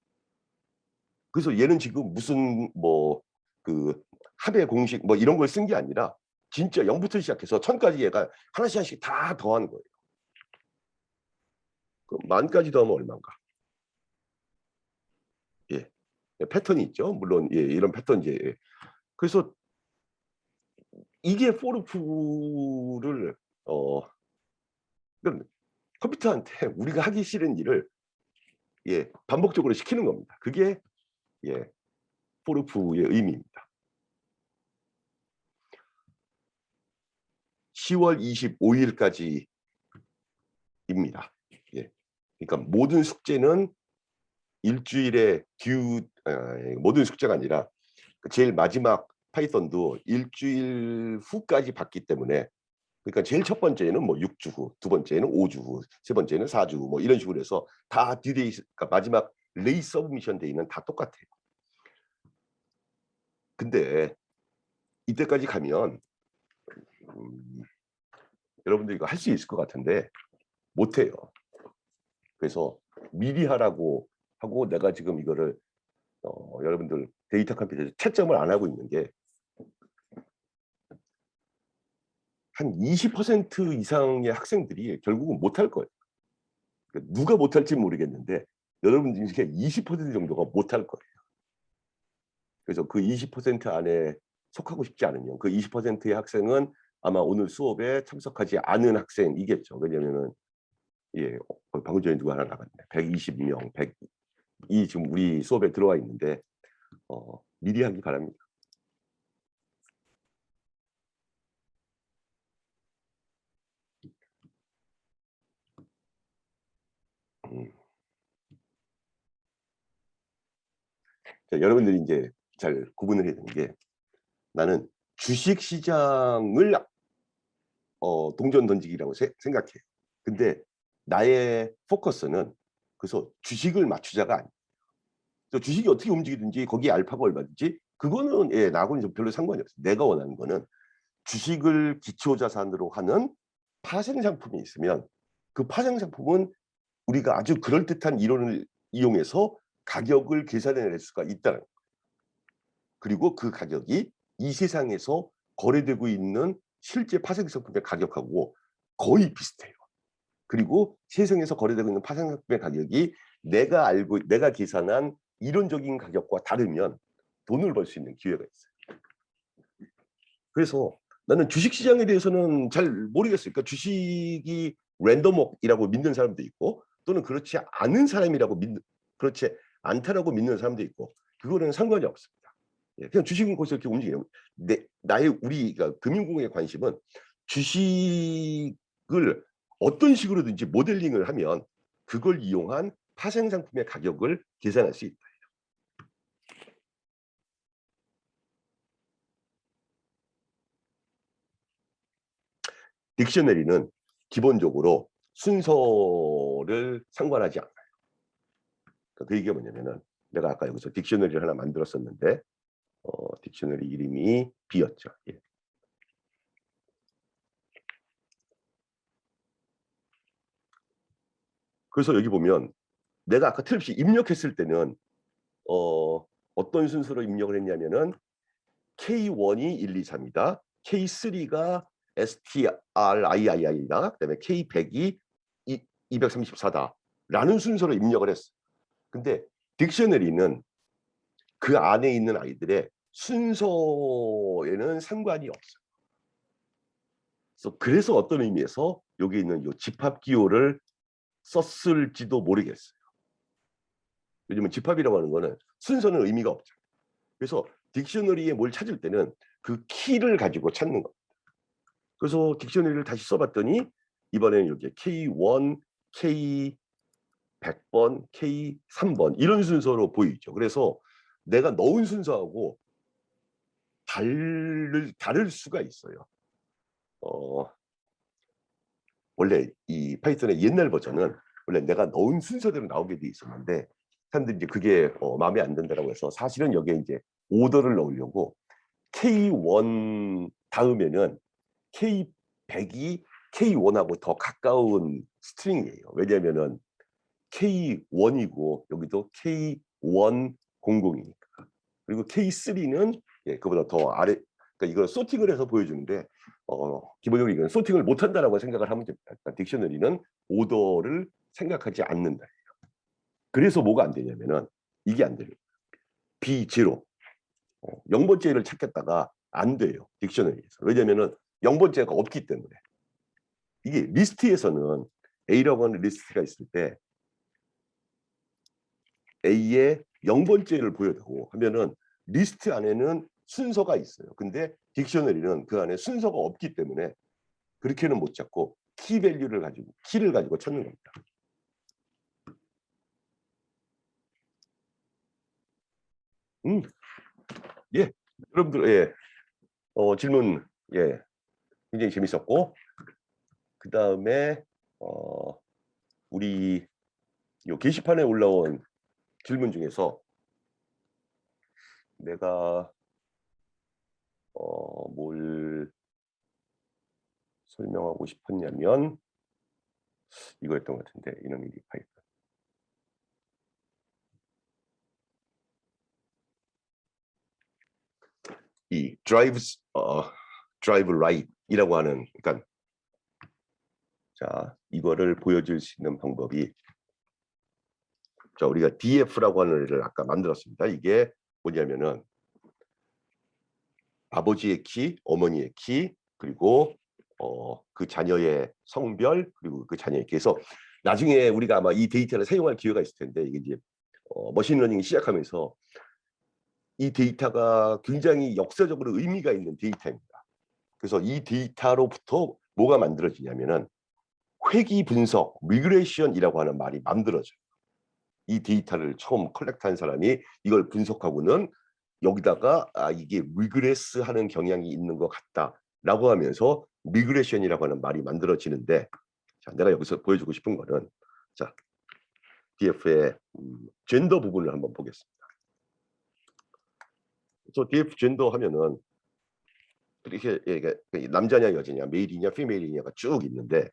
그래서 얘는 지금 무슨 그 합의 공식 이런 걸 쓴 게 아니라 진짜 0부터 시작해서 1000까지 얘가 하나씩 하나씩 다 더하는 거예요. 그럼 10,000까지 더하면 얼마인가? 패턴이 있죠. 물론 이런 패턴 이제 그래서 이게 포르프를 컴퓨터한테 우리가 하기 싫은 일을 반복적으로 시키는 겁니다. 그게 포르프의 의미입니다. 10월 25일까지입니다. 그러니까 모든 숙제는 일주일에 모든 숙제가 아니라 제일 마지막 파이썬도 일주일 후까지 받기 때문에 그러니까 제일 첫 번째는 6주 후, 두 번째는 5주 후, 세 번째는 4주 후 이런 식으로 해서 다 듀데이 그러니까 마지막 레이 서브미션 데이는 다 똑같아요. 근데 이때까지 가면 여러분들 이거 할 수 있을 것 같은데 못해요. 그래서 미리 하라고 하고 내가 지금 이거를 여러분들 데이터 컴퓨터에서 채점을 안 하고 있는 게 한 20% 이상의 학생들이 결국은 못할 거예요. 누가 못할지 모르겠는데 여러분 중에 20% 정도가 못할 거예요. 그래서 그 20% 안에 속하고 싶지 않으면 그 20%의 학생은 아마 오늘 수업에 참석하지 않은 학생이겠죠. 왜냐면은 방금 전에 누가 하나 나갔네. 120명, 100이 지금 우리 수업에 들어와 있는데 미리 하기 바랍니다. 자, 여러분들이 이제 잘 구분을 해야 되는 게 나는 주식 시장을 동전 던지기라고 생각해요. 근데 나의 포커스는 그래서 주식을 맞추자가 아니에요. 주식이 어떻게 움직이든지 거기에 알파가 얼마든지 그거는 나하고는 좀 별로 상관이 없어요. 내가 원하는 거는 주식을 기초자산으로 하는 파생상품이 있으면 그 파생상품은 우리가 아주 그럴듯한 이론을 이용해서 가격을 계산해낼 수가 있다는 거예요. 그리고 그 가격이 이 세상에서 거래되고 있는 실제 파생상품의 가격하고 거의 비슷해요. 그리고 세상에서 거래되고 있는 파생상품의 가격이 내가 계산한 이론적인 가격과 다르면 돈을 벌 수 있는 기회가 있어요. 그래서 나는 주식시장에 대해서는 잘 모르겠어요. 그러니까 주식이 랜덤워크이라고 믿는 사람도 있고 또는 그렇지 않다라고 믿는 사람도 있고 그거는 상관이 없습니다. 그냥 주식은 거기서 이렇게 움직여요. 우리가 금융공의 관심은 주식을 어떤 식으로든지 모델링을 하면 그걸 이용한 파생상품의 가격을 계산할 수 있다. 딕셔너리는 기본적으로 순서를 상관하지 않아요. 그 얘기가 뭐냐면은 내가 아까 여기서 딕셔너리를 하나 만들었었는데 딕셔너리 이름이 B였죠. 그래서 여기 보면 내가 아까 틀림없이 입력했을 때는 어떤 순서로 입력을 했냐면은 K1이 1, 2, 3이다. K3가 STRIII다. 그다음에 K100이 234다. 라는 순서로 입력을 했어. 근데 딕셔너리는 그 안에 있는 아이들의 순서에는 상관이 없어요. 그래서 어떤 의미에서 여기 있는 이 집합 기호를 썼을지도 모르겠어요. 왜냐면 집합이라고 하는 거는 순서는 의미가 없잖아요. 그래서 딕셔너리에 뭘 찾을 때는 그 키를 가지고 찾는 겁니다. 그래서 딕셔너리를 다시 써봤더니 이번에는 이렇게 K1, K100번, K3번 이런 순서로 보이죠. 그래서 내가 넣은 순서하고 다를 수가 있어요. 원래 이 파이썬의 옛날 버전은 원래 내가 넣은 순서대로 나오게 돼 있었는데 사람들이 이제 그게 마음에 안 든다라고 해서 사실은 여기에 이제 오더를 넣으려고 K1 다음에는 K100이 K1하고 더 가까운 스트링이에요. 왜냐면은 K1이고 여기도 K100이니까. 그리고 K3는 그보다 더 아래. 그러니까 이걸 소팅을 해서 보여주는데 기본적으로 이건 소팅을 못한다라고 생각을 하면 됩니다. 그러니까 딕셔너리는 오더를 생각하지 않는다. 그래서 뭐가 안 되냐면은 이게 안 돼요. B0 0번째를 찾겠다가 안 돼요. 딕셔너리에서. 왜냐면은 0번째가 없기 때문에. 이게 리스트에서는 A라고 하는 리스트가 있을 때 A의 0번째를 보여주고 하면은 리스트 안에는 순서가 있어요. 근데 딕셔너리는 그 안에 순서가 없기 때문에 그렇게는 못 찾고 키를 가지고 찾는 겁니다. 예, 여러분들 질문 굉장히 재밌었고 그 다음에 우리 요 게시판에 올라온 질문 중에서 내가 뭘 설명하고 싶었냐면 이거였던 것 같은데 이놈이 파이썬. 이 drive right이라고 하는 그러니까 자 이거를 보여줄 수 있는 방법이 자, 우리가 df라고 하는 애를 아까 만들었습니다. 이게 뭐냐면은 아버지의 키, 어머니의 키, 그리고 그 자녀의 성별, 그리고 그 자녀의 키. 그래서 나중에 우리가 아마 이 데이터를 사용할 기회가 있을 텐데, 이게 이제 머신러닝이 시작하면서 이 데이터가 굉장히 역사적으로 의미가 있는 데이터입니다. 그래서 이 데이터로부터 뭐가 만들어지냐면은 회귀 분석, 리그레이션이라고 하는 말이 만들어져요. 이 데이터를 처음 컬렉트한 사람이 이걸 분석하고는 여기다가 이게 리그레스 하는 경향이 있는 것 같다라고 하면서 리그레션이라고 하는 말이 만들어지는데, 자, 내가 여기서 보여주고 싶은 거는, 자, DF의 젠더 부분을 한번 보겠습니다. 그래서 DF 젠더 하면은 이렇게 남자냐 여자냐, 메일이냐 피메일이냐가 쭉 있는데,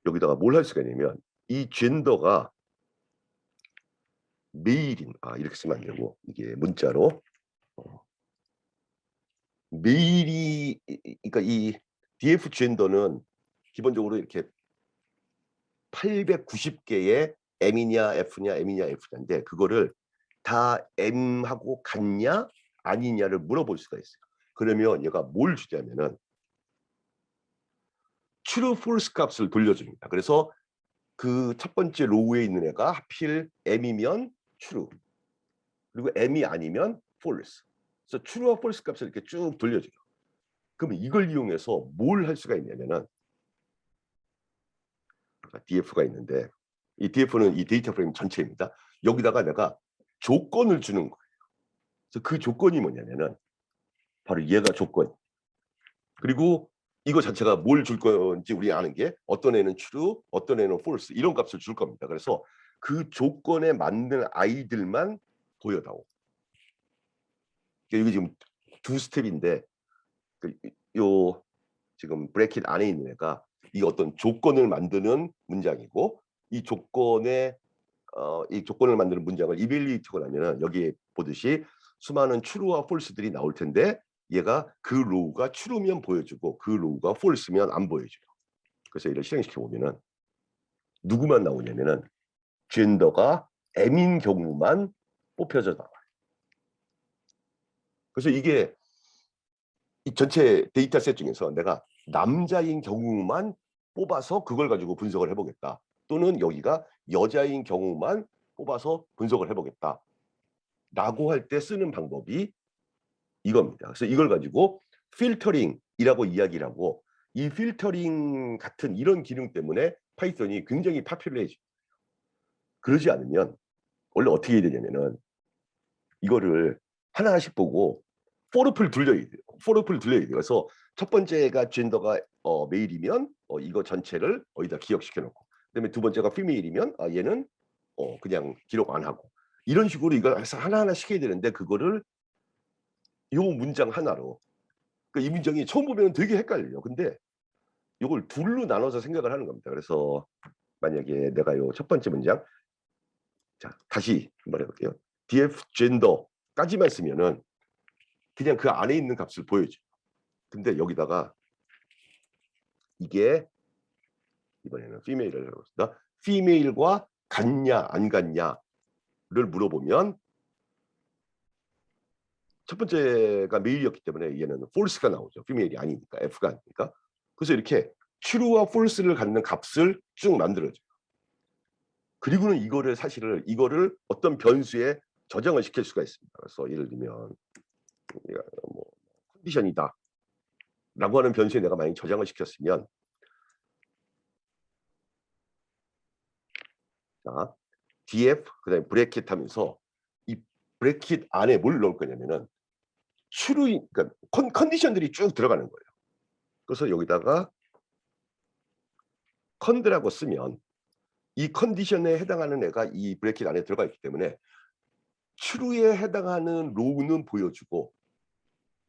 여기다가 뭘 할 수가 있냐면 이 젠더가 메일인, 이렇게 쓰면 안 되고, 이게 문자로 메일이, 그러니까 이 DF 젠더는 기본적으로 이렇게 890개의 M이냐 F냐 M이냐 F냐인데, 그거를 다 M하고 같냐 아니냐를 물어볼 수가 있어요. 그러면 얘가 뭘 주냐면은 true false 값을 돌려줍니다. 그래서 그 첫 번째 로우에 있는 애가 하필 M이면 true, 그리고 M이 아니면 false. 그래서 true와 false 값을 이렇게 쭉 돌려줘요. 그러면 이걸 이용해서 뭘 할 수가 있냐면은, DF가 있는데, 이 DF는 이 데이터 프레임 전체입니다. 여기다가 내가 조건을 주는 거예요. 그래서 그 조건이 뭐냐면은 바로 얘가 조건. 그리고 이거 자체가 뭘 줄 건지 우리 아는 게, 어떤 애는 true, 어떤 애는 false, 이런 값을 줄 겁니다. 그래서 그 조건에 맞는 아이들만 보여다오. 이게 지금 두 스텝인데, 요 지금 브래킷 안에 있는 애가 이 어떤 조건을 만드는 문장이고, 이 조건에 이 조건을 만드는 문장을 이벨리에이트하고 나면은 여기 보듯이 수많은 true와 false들이 나올 텐데, 얘가 그 로우가 true면 보여주고 그 로우가 false면 안 보여줘요. 그래서 이를 실행시켜 보면은 누구만 나오냐면은 젠더가 M인 경우만 뽑혀져 나와요. 그래서 이게 이 전체 데이터셋 중에서 내가 남자인 경우만 뽑아서 그걸 가지고 분석을 해보겠다, 또는 여기가 여자인 경우만 뽑아서 분석을 해보겠다 라고 할 때 쓰는 방법이 이겁니다. 그래서 이걸 가지고 필터링이라고 이야기를 하고, 이 필터링 같은 이런 기능 때문에 파이썬이 굉장히 파퓰러해져요. 그러지 않으면 원래 어떻게 해야 되냐면은 이거를 하나하나씩 보고 포르플 돌려야 돼요. 포르플 돌려야 돼요. 그래서 첫 번째가 젠더가 메일이면 이거 전체를 어디다 기억시켜 놓고, 그다음에 두 번째가 피메일이면 얘는 그냥 기록 안 하고, 이런 식으로 이걸 하나하나씩 해야 되는데, 그거를 요 문장 하나로, 그러니까 이 문장이 처음 보면 되게 헷갈려요. 근데 요걸 둘로 나눠서 생각을 하는 겁니다. 그래서 만약에 내가 요 첫 번째 문장, 자, 다시 한번 해볼게요. df gender까지만 쓰면은 그냥 그 안에 있는 값을 보여줘요. 근데 여기다가 이게 이번에는 female을 해보겠습니다. female과 같냐 안 같냐를 물어보면, 첫 번째가 메일이었기 때문에 얘는 false가 나오죠. female이 아니니까, F가 아니니까. 그래서 이렇게 true와 false를 갖는 값을 쭉 만들어줘요. 그리고는 이거를 어떤 변수에 저장을 시킬 수가 있습니다. 그래서 예를 들면 뭐 컨디션이다 라고 하는 변수에 내가 만약 저장을 시켰으면, 자, df 그다음에 브래킷 하면서 이 브래킷 안에 뭘 넣을 거냐면은 true, 그러니까 컨디션들이 쭉 들어가는 거예요. 그래서 여기다가 컨드라고 쓰면 이 컨디션에 해당하는 애가 이 브래킷 안에 들어가 있기 때문에 true에 해당하는 로우는 보여주고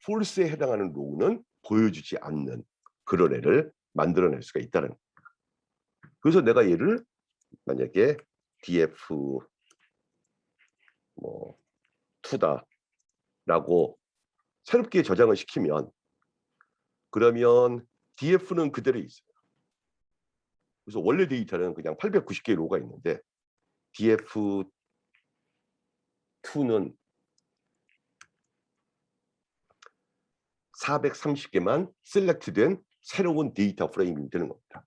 false에 해당하는 로우는 보여주지 않는 그런 애를 만들어낼 수가 있다는 거예요. 그래서 내가 얘를 만약에 df 뭐 2다라고 새롭게 저장을 시키면, 그러면 df는 그대로 있어요. 그래서 원래 데이터는 그냥 890개의 로가 있는데 DF2는 430개만 셀렉트된 새로운 데이터 프레임이 되는 겁니다.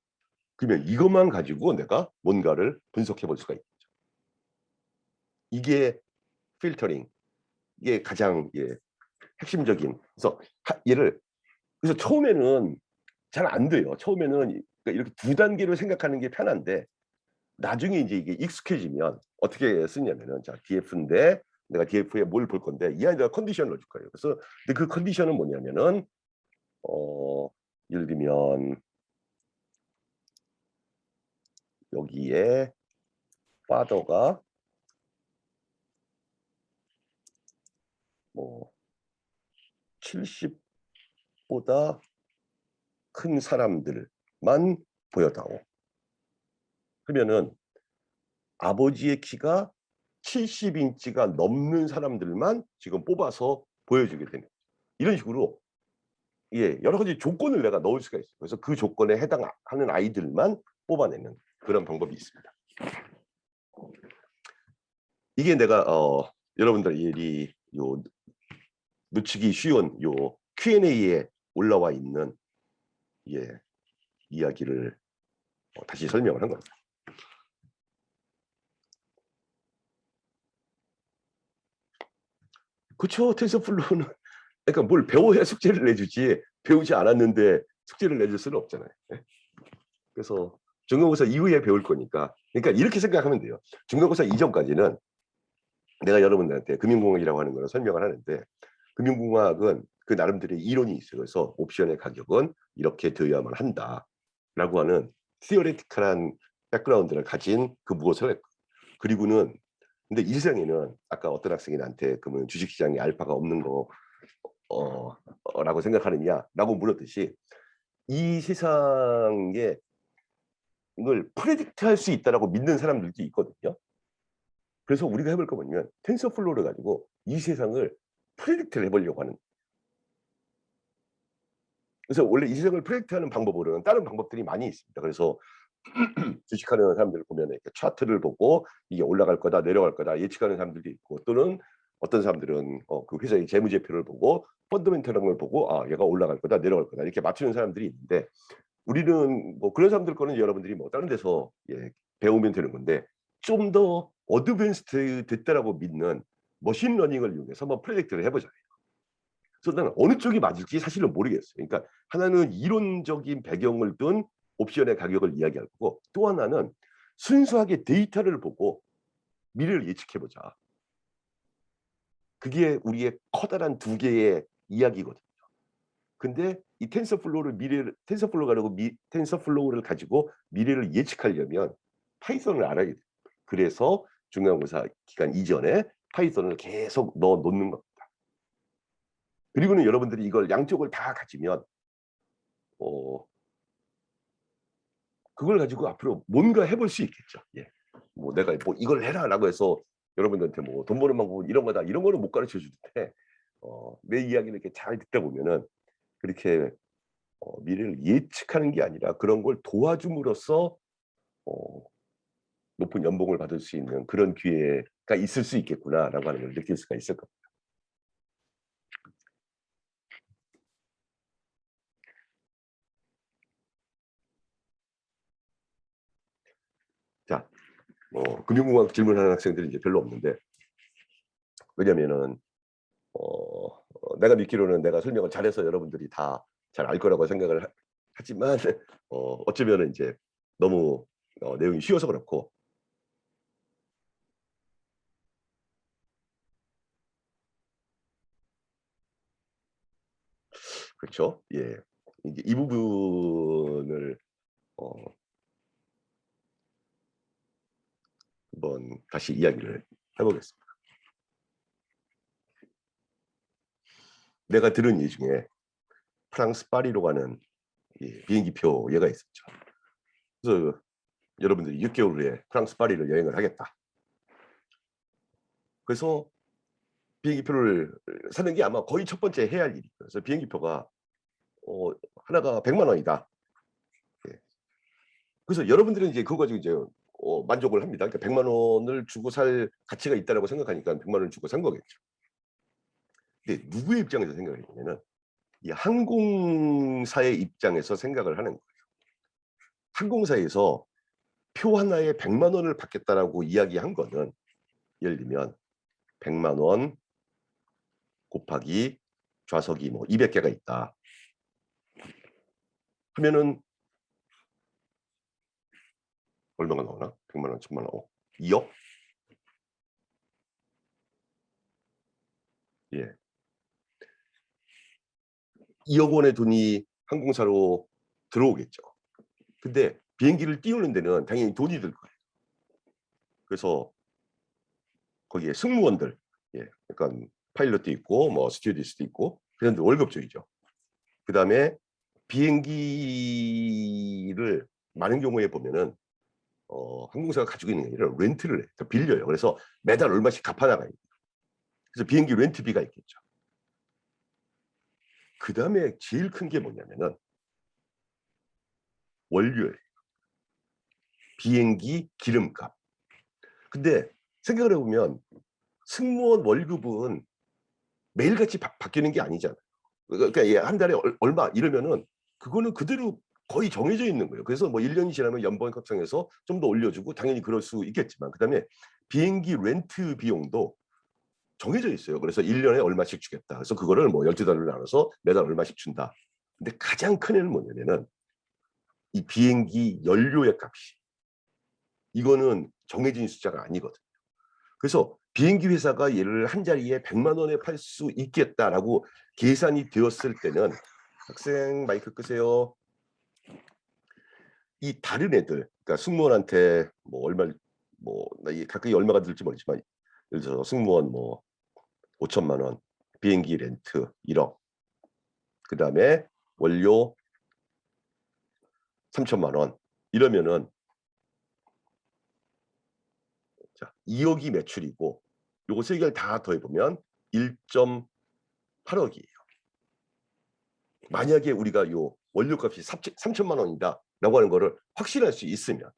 그러면 이것만 가지고 내가 뭔가를 분석해 볼 수가 있죠. 이게 필터링, 이게 가장 핵심적인. 그래서 그래서 처음에는 잘 안 돼요. 처음에는 그러니까 이렇게 두 단계로 생각하는 게 편한데 나중에 이제 이게 익숙해지면 어떻게 쓰냐면은 자 DF인데 내가 DF에 뭘 볼 건데 이 안에다가 컨디션을 넣어줄 거예요. 그래서 근데 그 컨디션은 뭐냐면은 예를 들면 여기에 father가 뭐 70보다 큰 사람들만 보였다고. 그러면은 아버지의 키가 70인치가 넘는 사람들만 지금 뽑아서 보여주게 되는 거죠. 이런 식으로 여러 가지 조건을 내가 넣을 수가 있어요. 그래서 그 조건에 해당하는 아이들만 뽑아내는 그런 방법이 있습니다. 이게 내가 여러분들이 요 놓치기 쉬운 요 Q&A에 올라와 있는 이야기를 다시 설명을 한 겁니다. 그쵸. 텐서플로우는 그러니까 뭘 배워야 숙제를 내주지 배우지 않았는데 숙제를 내줄 수는 없잖아요. 그래서 중간고사 이후에 배울 거니까 그러니까 이렇게 생각하면 돼요. 중간고사 이전까지는 내가 여러분들한테 금융공학이라고 하는 거를 설명을 하는데 금융공학은 그 나름대로의 이론이 있어요. 그래서 옵션의 가격은 이렇게 되어야만 한다라고 하는 티어레티컬한 백그라운드를 가진 그 무엇을 그리고는 근데 이 세상에는 아까 어떤 학생이 나한테 그러면 주식시장에 알파가 없는 거 라고 생각하느냐라고 물었듯이 이 세상에 이걸 프레딕트할 수 있다라고 믿는 사람들도 있거든요. 그래서 우리가 해볼 거 뭐냐면 텐서플로우를 가지고 이 세상을 프레딕트를 해보려고 하는. 그래서 원래 이 세상을 프레딕트하는 방법으로는 다른 방법들이 많이 있습니다. 그래서 주식하는 사람들을 보면 이렇게 차트를 보고 이게 올라갈 거다 내려갈 거다 예측하는 사람들도 있고 또는 어떤 사람들은 그 회사의 재무제표를 보고 펀더멘털한 걸 보고 얘가 올라갈 거다 내려갈 거다 이렇게 맞추는 사람들이 있는데 우리는 뭐 그런 사람들 거는 여러분들이 뭐 다른 데서 배우면 되는 건데 좀 더 어드밴스드 됐다라고 믿는 머신러닝을 이용해서 한번 프로젝트를 해보자. 그래서 나는 어느 쪽이 맞을지 사실은 모르겠어요. 그러니까 하나는 이론적인 배경을 둔 옵션의 가격을 이야기할 거고 또 하나는 순수하게 데이터를 보고 미래를 예측해보자. 그게 우리의 커다란 두 개의 이야기거든요. 근데 이 텐서플로우를 가지고 미래를 예측하려면 파이썬을 알아야 돼요. 그래서 중간고사 기간 이전에 파이썬을 계속 넣어 놓는 겁니다. 그리고는 여러분들이 이걸 양쪽을 다 가지면 그걸 가지고 앞으로 뭔가 해볼 수 있겠죠. 뭐 내가 뭐 이걸 해라라고 해서 여러분들한테 뭐 돈 버는 방법 이런 거다 이런 거는 못 가르쳐 주는데 내 이야기를 이렇게 잘 듣다 보면은 그렇게 미래를 예측하는 게 아니라 그런 걸 도와줌으로써 어 높은 연봉을 받을 수 있는 그런 기회가 있을 수 있겠구나라고 하는 걸 느낄 수가 있을 겁니다. 자, 금융공학 질문하는 학생들이 이제 별로 없는데 왜냐면은 내가 믿기로는 내가 설명을 잘해서 여러분들이 다 잘 알 거라고 생각을 하지만 어쩌면은 이제 너무 내용이 쉬워서 그렇고 그렇죠. 이제 이 부분을 어 한번 다시 이야기를 해 보겠습니다. 내가 들은 예 중에 프랑스 파리로 가는 비행기표 예가 있었죠. 그래서 여러분들이 6개월 후에 프랑스 파리를 여행을 하겠다. 그래서 비행기표를 사는 게 아마 거의 첫 번째 해야 할 일이에요. 그래서 비행기표가 하나가 100만 원이다. 그래서 여러분들은 이제 그거 가지고 이제 만족을 합니다. 그러니까 100만 원을 주고 살 가치가 있다라고 생각하니까 100만 원을 주고 산 거겠죠. 근데 누구의 입장에서 생각을 해보면은 이 항공사의 입장에서 생각을 하는 거예요. 항공사에서 표 하나에 100만 원을 받겠다라고 이야기한 거는 예를 들면 100만 원 곱하기 좌석이 뭐 200개가 있다 하면은 얼마가 나오나? 100만 원, 1000만 원, 2억? 예. 2억 원의 돈이 항공사로 들어오겠죠. 근데 비행기를 띄우는 데는 당연히 돈이 들 거예요. 그래서 거기에 승무원들, 예, 약간 파일럿도 있고 뭐 스튜어디스도 있고 그런데 월급 줘야죠. 그다음에 비행기를 많은 경우에 보면은 항공사가 가지고 있는 게 아니라 렌트를 해. 빌려요. 그래서 매달 얼마씩 갚아 나가요. 그래서 비행기 렌트비가 있겠죠. 그다음에 제일 큰 게 뭐냐면은 원료예요. 비행기 기름값. 근데 생각을 해보면 승무원 월급은 매일같이 바뀌는 게 아니잖아요. 그러니까 한 달에 얼마 이러면은 그거는 그대로 거의 정해져 있는 거예요. 그래서 뭐 1년이 지나면 연봉 협상해서 좀 더 올려주고 당연히 그럴 수 있겠지만 그다음에 비행기 렌트 비용도 정해져 있어요. 그래서 1년에 얼마씩 주겠다. 그래서 그거를 뭐 12달러를 나눠서 매달 얼마씩 준다. 근데 가장 큰 애는 뭐냐면은 이 비행기 연료의 값이 이거는 정해진 숫자가 아니거든요. 그래서 비행기 회사가 얘를 한 자리에 100만 원에 팔 수 있겠다라고 계산이 되었을 때는 학생 마이크 끄세요. 이 다른 애들, 그러니까 승무원한테 뭐 얼마 뭐나 이게 가격이 얼마가 들지 모르지만 예를 들어서 승무원 뭐 5천만 원, 비행기 렌트 1억, 그다음에 원료 3천만 원 이러면은 자 2억이 매출이고 요거 세 개를 다 더해 보면 1.8억이에요. 만약에 우리가 요 원료값이 3천만 원이다라고 하는 거를 확신할 수 있으면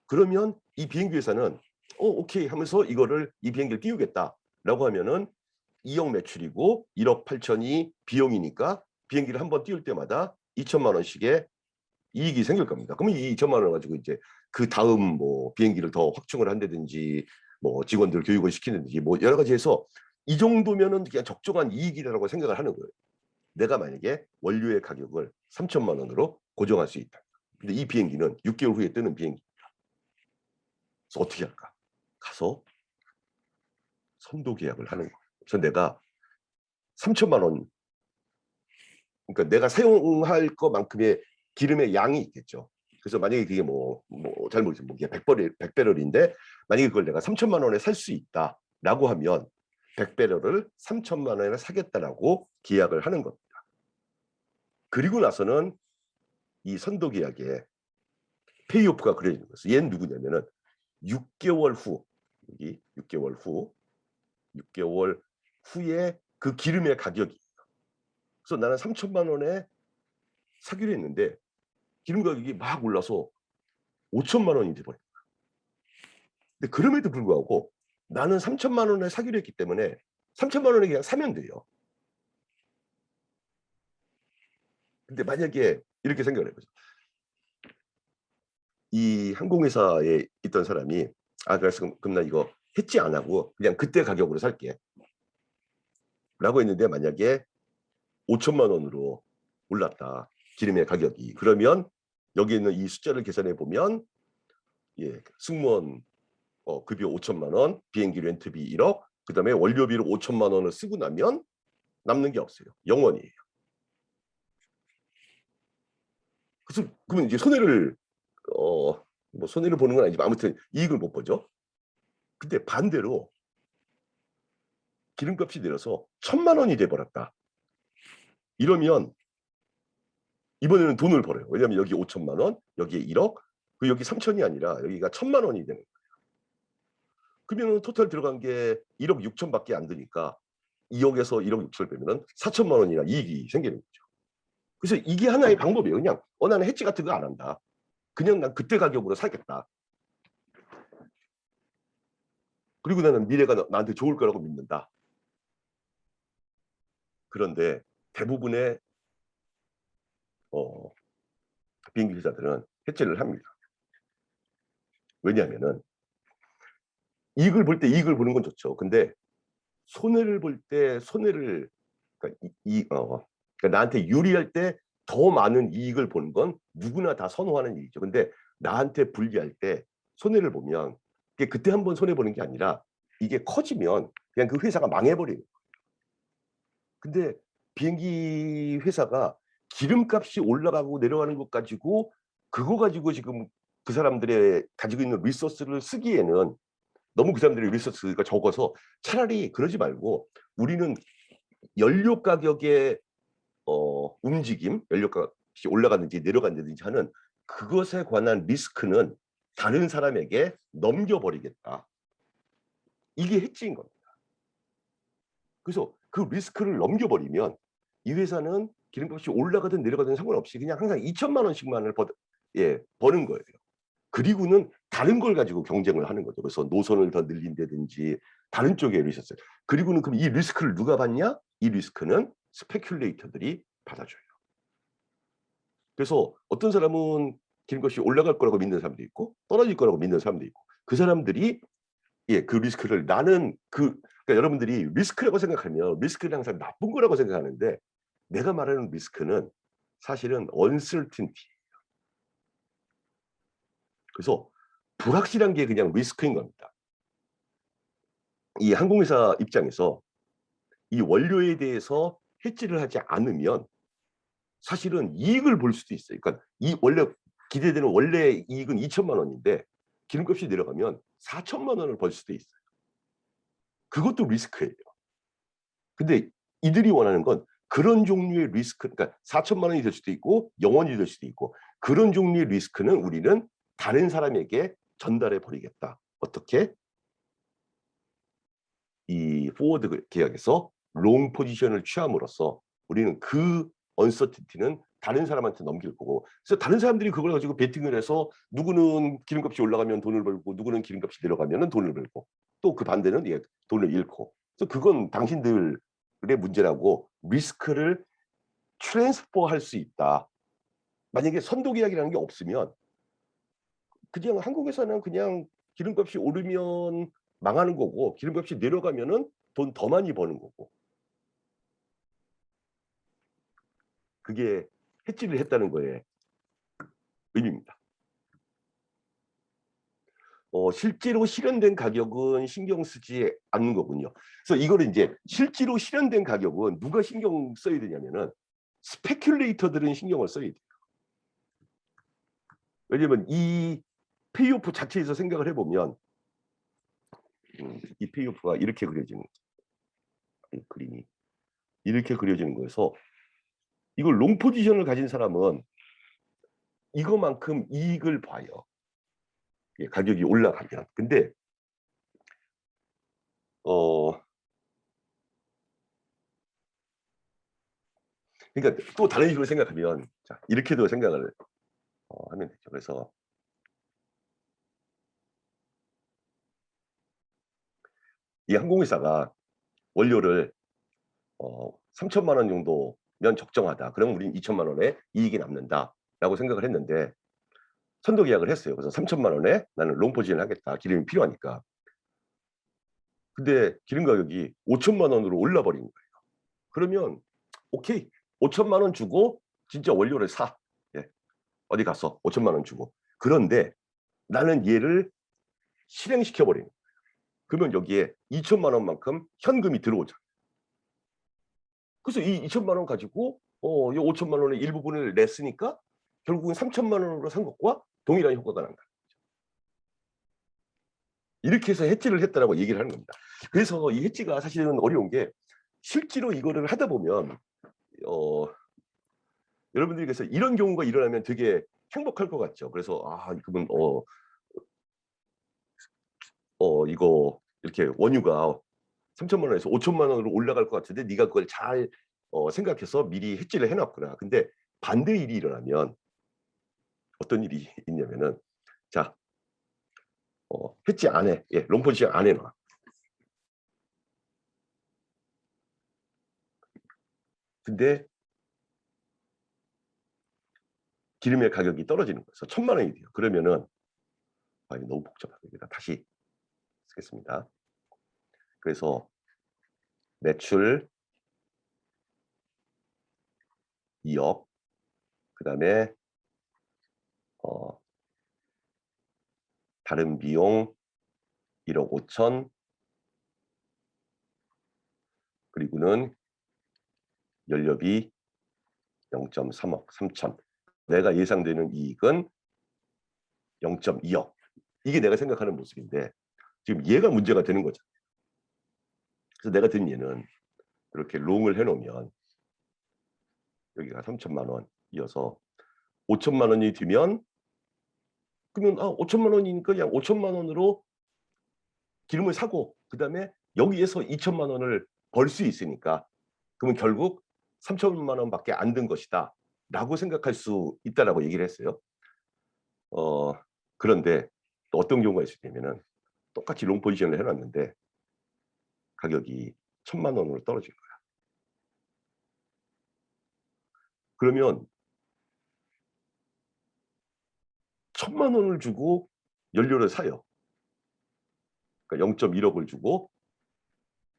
그러면 이 비행기 회사는 오케이 하면서 이거를 이 비행기를 띄우겠다라고 하면은 2억 매출이고 1억 8천이 비용이니까 비행기를 한번 띄울 때마다 2천만 원씩의 이익이 생길 겁니다. 그러면 이 2천만 원 가지고 이제 그다음 뭐 비행기를 더 확충을 한다든지 뭐 직원들 교육을 시키는지 뭐 여러 가지 해서 이 정도면은 그냥 적정한 이익이라고 생각을 하는 거예요. 내가 만약에 원료의 가격을 3천만 원으로 고정할 수 있다. 근데 이 비행기는 6개월 후에 뜨는 비행기. 그래서 어떻게 할까? 가서 선도 계약을 하는 거예요. 그래서 내가 3천만 원, 그러니까 내가 사용할 것만큼의 기름의 양이 있겠죠. 그래서 만약에 그게 잘 모르겠어요. 뭐 100배럴인데 만약에 그걸 내가 3천만 원에 살 수 있다라고 하면 100배럴을 3천만 원에 사겠다라고 계약을 하는 겁니다. 그리고 나서는 이 선도 계약에 페이오프가 그려지는 거예요. 얘는 누구냐면은 6개월 후, 여기 6개월 후에 그 기름의 가격이. 그래서 나는 3천만 원에 사기로 했는데 기름 가격이 막 올라서 5천만 원이 돼버린 거야. 근데 그럼에도 불구하고 나는 3천만 원에 사기로 했기 때문에 3천만 원에 그냥 사면 돼요. 근데 만약에 이렇게 생각을 해보죠. 이 항공회사에 있던 사람이 그래서 그럼 나 이거 해지 안 하고 그냥 그때 가격으로 살게 라고 했는데 만약에 5천만 원으로 올랐다. 기름의 가격이. 그러면 여기 있는 이 숫자를 계산해 보면 승무원 급여 5천만 원, 비행기 렌트비 1억, 그다음에 원료비로 5천만 원을 쓰고 나면 남는 게 없어요. 0원이에요. 그래서 그러면 이제 손해를 뭐 손해를 보는 건 아니지만 아무튼 이익을 못 보죠. 근데 반대로 기름값이 내려서 1,000만 원이 돼 버렸다. 이러면 이번에는 돈을 벌어요. 왜냐하면 여기 5천만 원, 여기에 1억, 그 여기 3천이 아니라 여기가 1,000만 원이 되는 거예요. 그러면 토탈 들어간 게 1억 6천밖에 안 되니까 2억에서 1억 6천을 빼면은 4천만 원이나 이익이 생기는 거죠. 그래서 이게 하나의 방법이에요. 그냥 나는 해지 같은 거 안 한다. 그냥 난 그때 가격으로 사겠다. 그리고 나는 미래가 나한테 좋을 거라고 믿는다. 그런데 대부분의 비행기 회사들은 해체를 합니다. 왜냐하면은 이익을 볼 때 이익을 보는 건 좋죠. 근데 손해를 볼 때 손해를, 그러니까 그러니까 나한테 유리할 때 더 많은 이익을 보는 건 누구나 다 선호하는 일이죠. 근데 나한테 불리할 때 손해를 보면 이게 그때 한번 손해 보는 게 아니라 이게 커지면 그냥 그 회사가 망해버려요. 근데 비행기 회사가 기름값이 올라가고 내려가는 것 가지고 그거 가지고 지금 그 사람들의 가지고 있는 리소스를 쓰기에는 너무 그 사람들의 리소스가 적어서 차라리 그러지 말고 우리는 연료 가격의 움직임, 연료값이 올라가든지 내려간다든지 하는 그것에 관한 리스크는 다른 사람에게 넘겨버리겠다. 이게 해지인 겁니다. 그래서 그 리스크를 넘겨버리면 이 회사는 기름값이 올라가든 내려가든 상관없이 그냥 항상 2천만 원씩만을 버는 거예요. 그리고는 다른 걸 가지고 경쟁을 하는 거죠. 그래서 노선을 더 늘린다든지 다른 쪽에 리소스. 그리고는 그럼 이 리스크를 누가 받냐? 이 리스크는 스페큘레이터들이 받아줘요. 그래서 어떤 사람은 기름값이 올라갈 거라고 믿는 사람도 있고 떨어질 거라고 믿는 사람도 있고 그 사람들이 그 리스크를 나는 그러니까 여러분들이 리스크라고 생각하면 리스크는 항상 나쁜 거라고 생각하는데 내가 말하는 리스크는 사실은 uncertainty. 그래서 불확실한 게 그냥 리스크인 겁니다. 이 항공회사 입장에서 이 원료에 대해서 해지를 하지 않으면 사실은 이익을 볼 수도 있어요. 그러니까 이 원래 기대되는 원래 이익은 2천만 원인데 기름값이 내려가면 4천만 원을 벌 수도 있어요. 그것도 리스크예요. 근데 이들이 원하는 건 그런 종류의 리스크, 그러니까 4천만 원이 될 수도 있고 0원이 될 수도 있고 그런 종류의 리스크는 우리는 다른 사람에게 전달해 버리겠다. 어떻게? 이 포워드 계약에서 롱 포지션을 취함으로써 우리는 그 언서티티는 다른 사람한테 넘길 거고, 그래서 다른 사람들이 그걸 가지고 베팅을 해서 누구는 기름값이 올라가면 돈을 벌고 누구는 기름값이 내려가면 돈을 벌고 또 그 반대는 돈을 잃고. 그래서 그건 당신들의 문제라고 리스크를 트랜스퍼할 수 있다. 만약에 선도 계약이라는 게 없으면 그냥 한국에서는 그냥 기름값이 오르면 망하는 거고 기름값이 내려가면은 돈 더 많이 버는 거고. 그게 해지를 했다는 거에 의미입니다. 실제로 실현된 가격은 신경 쓰지 않는 거군요. 그래서 이거를 이제 실제로 실현된 가격은 누가 신경 써야 되냐면은 스페큘레이터들은 신경을 써야 돼요. 왜냐면 이 페이오프 자체에서 생각을 해보면 이 페이오프가 이렇게 그려지는 이 그림이 이렇게 그려지는 거여서 이걸 롱 포지션을 가진 사람은 이거만큼 이익을 봐요. 가격이 올라가면. 근데 그러니까 또 다른 식으로 생각하면 자 이렇게도 생각을 하면 되죠. 그래서 이 항공회사가 원료를 3천만 원 정도면 적정하다. 그러면 우리는 2천만 원의 이익이 남는다라고 생각을 했는데 선도 계약을 했어요. 그래서 3천만 원에 나는 롱 포지션을 하겠다. 기름이 필요하니까. 근데 기름 가격이 5천만 원으로 올라 버린 거예요. 그러면 오케이. 5천만 원 주고 진짜 원료를 사. 예. 어디 가서 5천만 원 주고. 그런데 나는 얘를 실행시켜 버리는 거예요. 그러면 여기에 2천만 원만큼 현금이 들어오잖아요. 그래서 이 2천만 원 가지고 이 5천만 원의 일부분을 냈으니까 결국은 3천만 원으로 산 것과 동일한 효과가 난다. 이렇게 해서 해지를 했다라고 얘기를 하는 겁니다. 그래서 이 해지가 사실은 어려운 게 실제로 이거를 하다 보면 여러분들이 그래서 이런 경우가 일어나면 되게 행복할 것 같죠. 그래서 그러면 이거 이렇게 원유가 3천만 원에서 5천만 원으로 올라갈 것 같은데 네가 그걸 잘 생각해서 미리 해지를 해놨구나. 근데 반대 일이 일어나면 어떤 일이 있냐면은 자, 해지 안 해. 예, 롱 포지션 안 해놔. 근데 기름의 가격이 떨어지는 거예요. 그래서 1,000만 원이 돼요. 그러면은 이거 너무 복잡합니다. 다시 쓰겠습니다. 그래서 매출 2억, 그다음에 어, 다른 비용 1억 5천, 그리고는 연료비 0.3억 3천. 내가 예상되는 이익은 0.2억. 이게 내가 생각하는 모습인데 지금 얘가 문제가 되는 거죠. 그래서 내가 든 얘는 이렇게 롱을 해놓으면 여기가 3천만 원이어서 5천만 원이 되면 그러면 5천만 원이니까 그냥 5천만 원으로 기름을 사고 그다음에 여기에서 2천만 원을 벌 수 있으니까 그러면 결국 3천만 원밖에 안 든 것이다 라고 생각할 수 있다라고 얘기를 했어요. 그런데 또 어떤 경우가 있었냐면은 똑같이 롱 포지션을 해놨는데 가격이 1,000만 원으로 떨어진 거야. 그러면 1,000만 원을 주고 연료를 사요. 그러니까 0.1억을 주고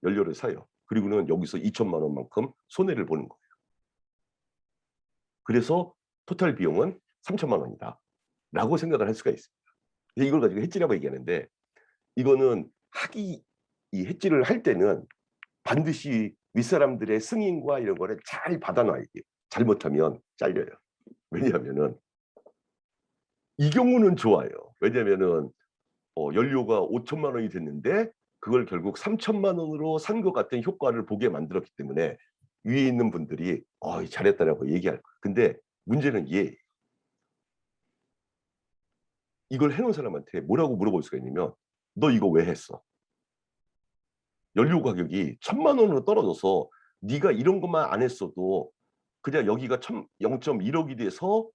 연료를 사요. 그리고는 여기서 2천만 원만큼 손해를 보는 거예요. 그래서 토탈 비용은 3천만 원이다 라고 생각을 할 수가 있습니다. 이걸 가지고 해지라고 얘기하는데 이거는 이 해지를 할 때는 반드시 윗사람들의 승인과 이런 거를 잘 받아놔야 돼요. 잘못하면 잘려요. 왜냐하면은 이 경우는 좋아요. 왜냐면은 연료가 5천만 원이 됐는데 그걸 결국 3천만 원으로 산 것 같은 효과를 보게 만들었기 때문에 위에 있는 분들이 잘했다라고 얘기할 거예요. 근데 문제는 이걸 해놓은 사람한테 뭐라고 물어볼 수가 있냐면 너 이거 왜 했어? 연료 가격이 1,000만 원으로 떨어져서 네가 이런 것만 안 했어도 그냥 여기가 0.1억이 돼서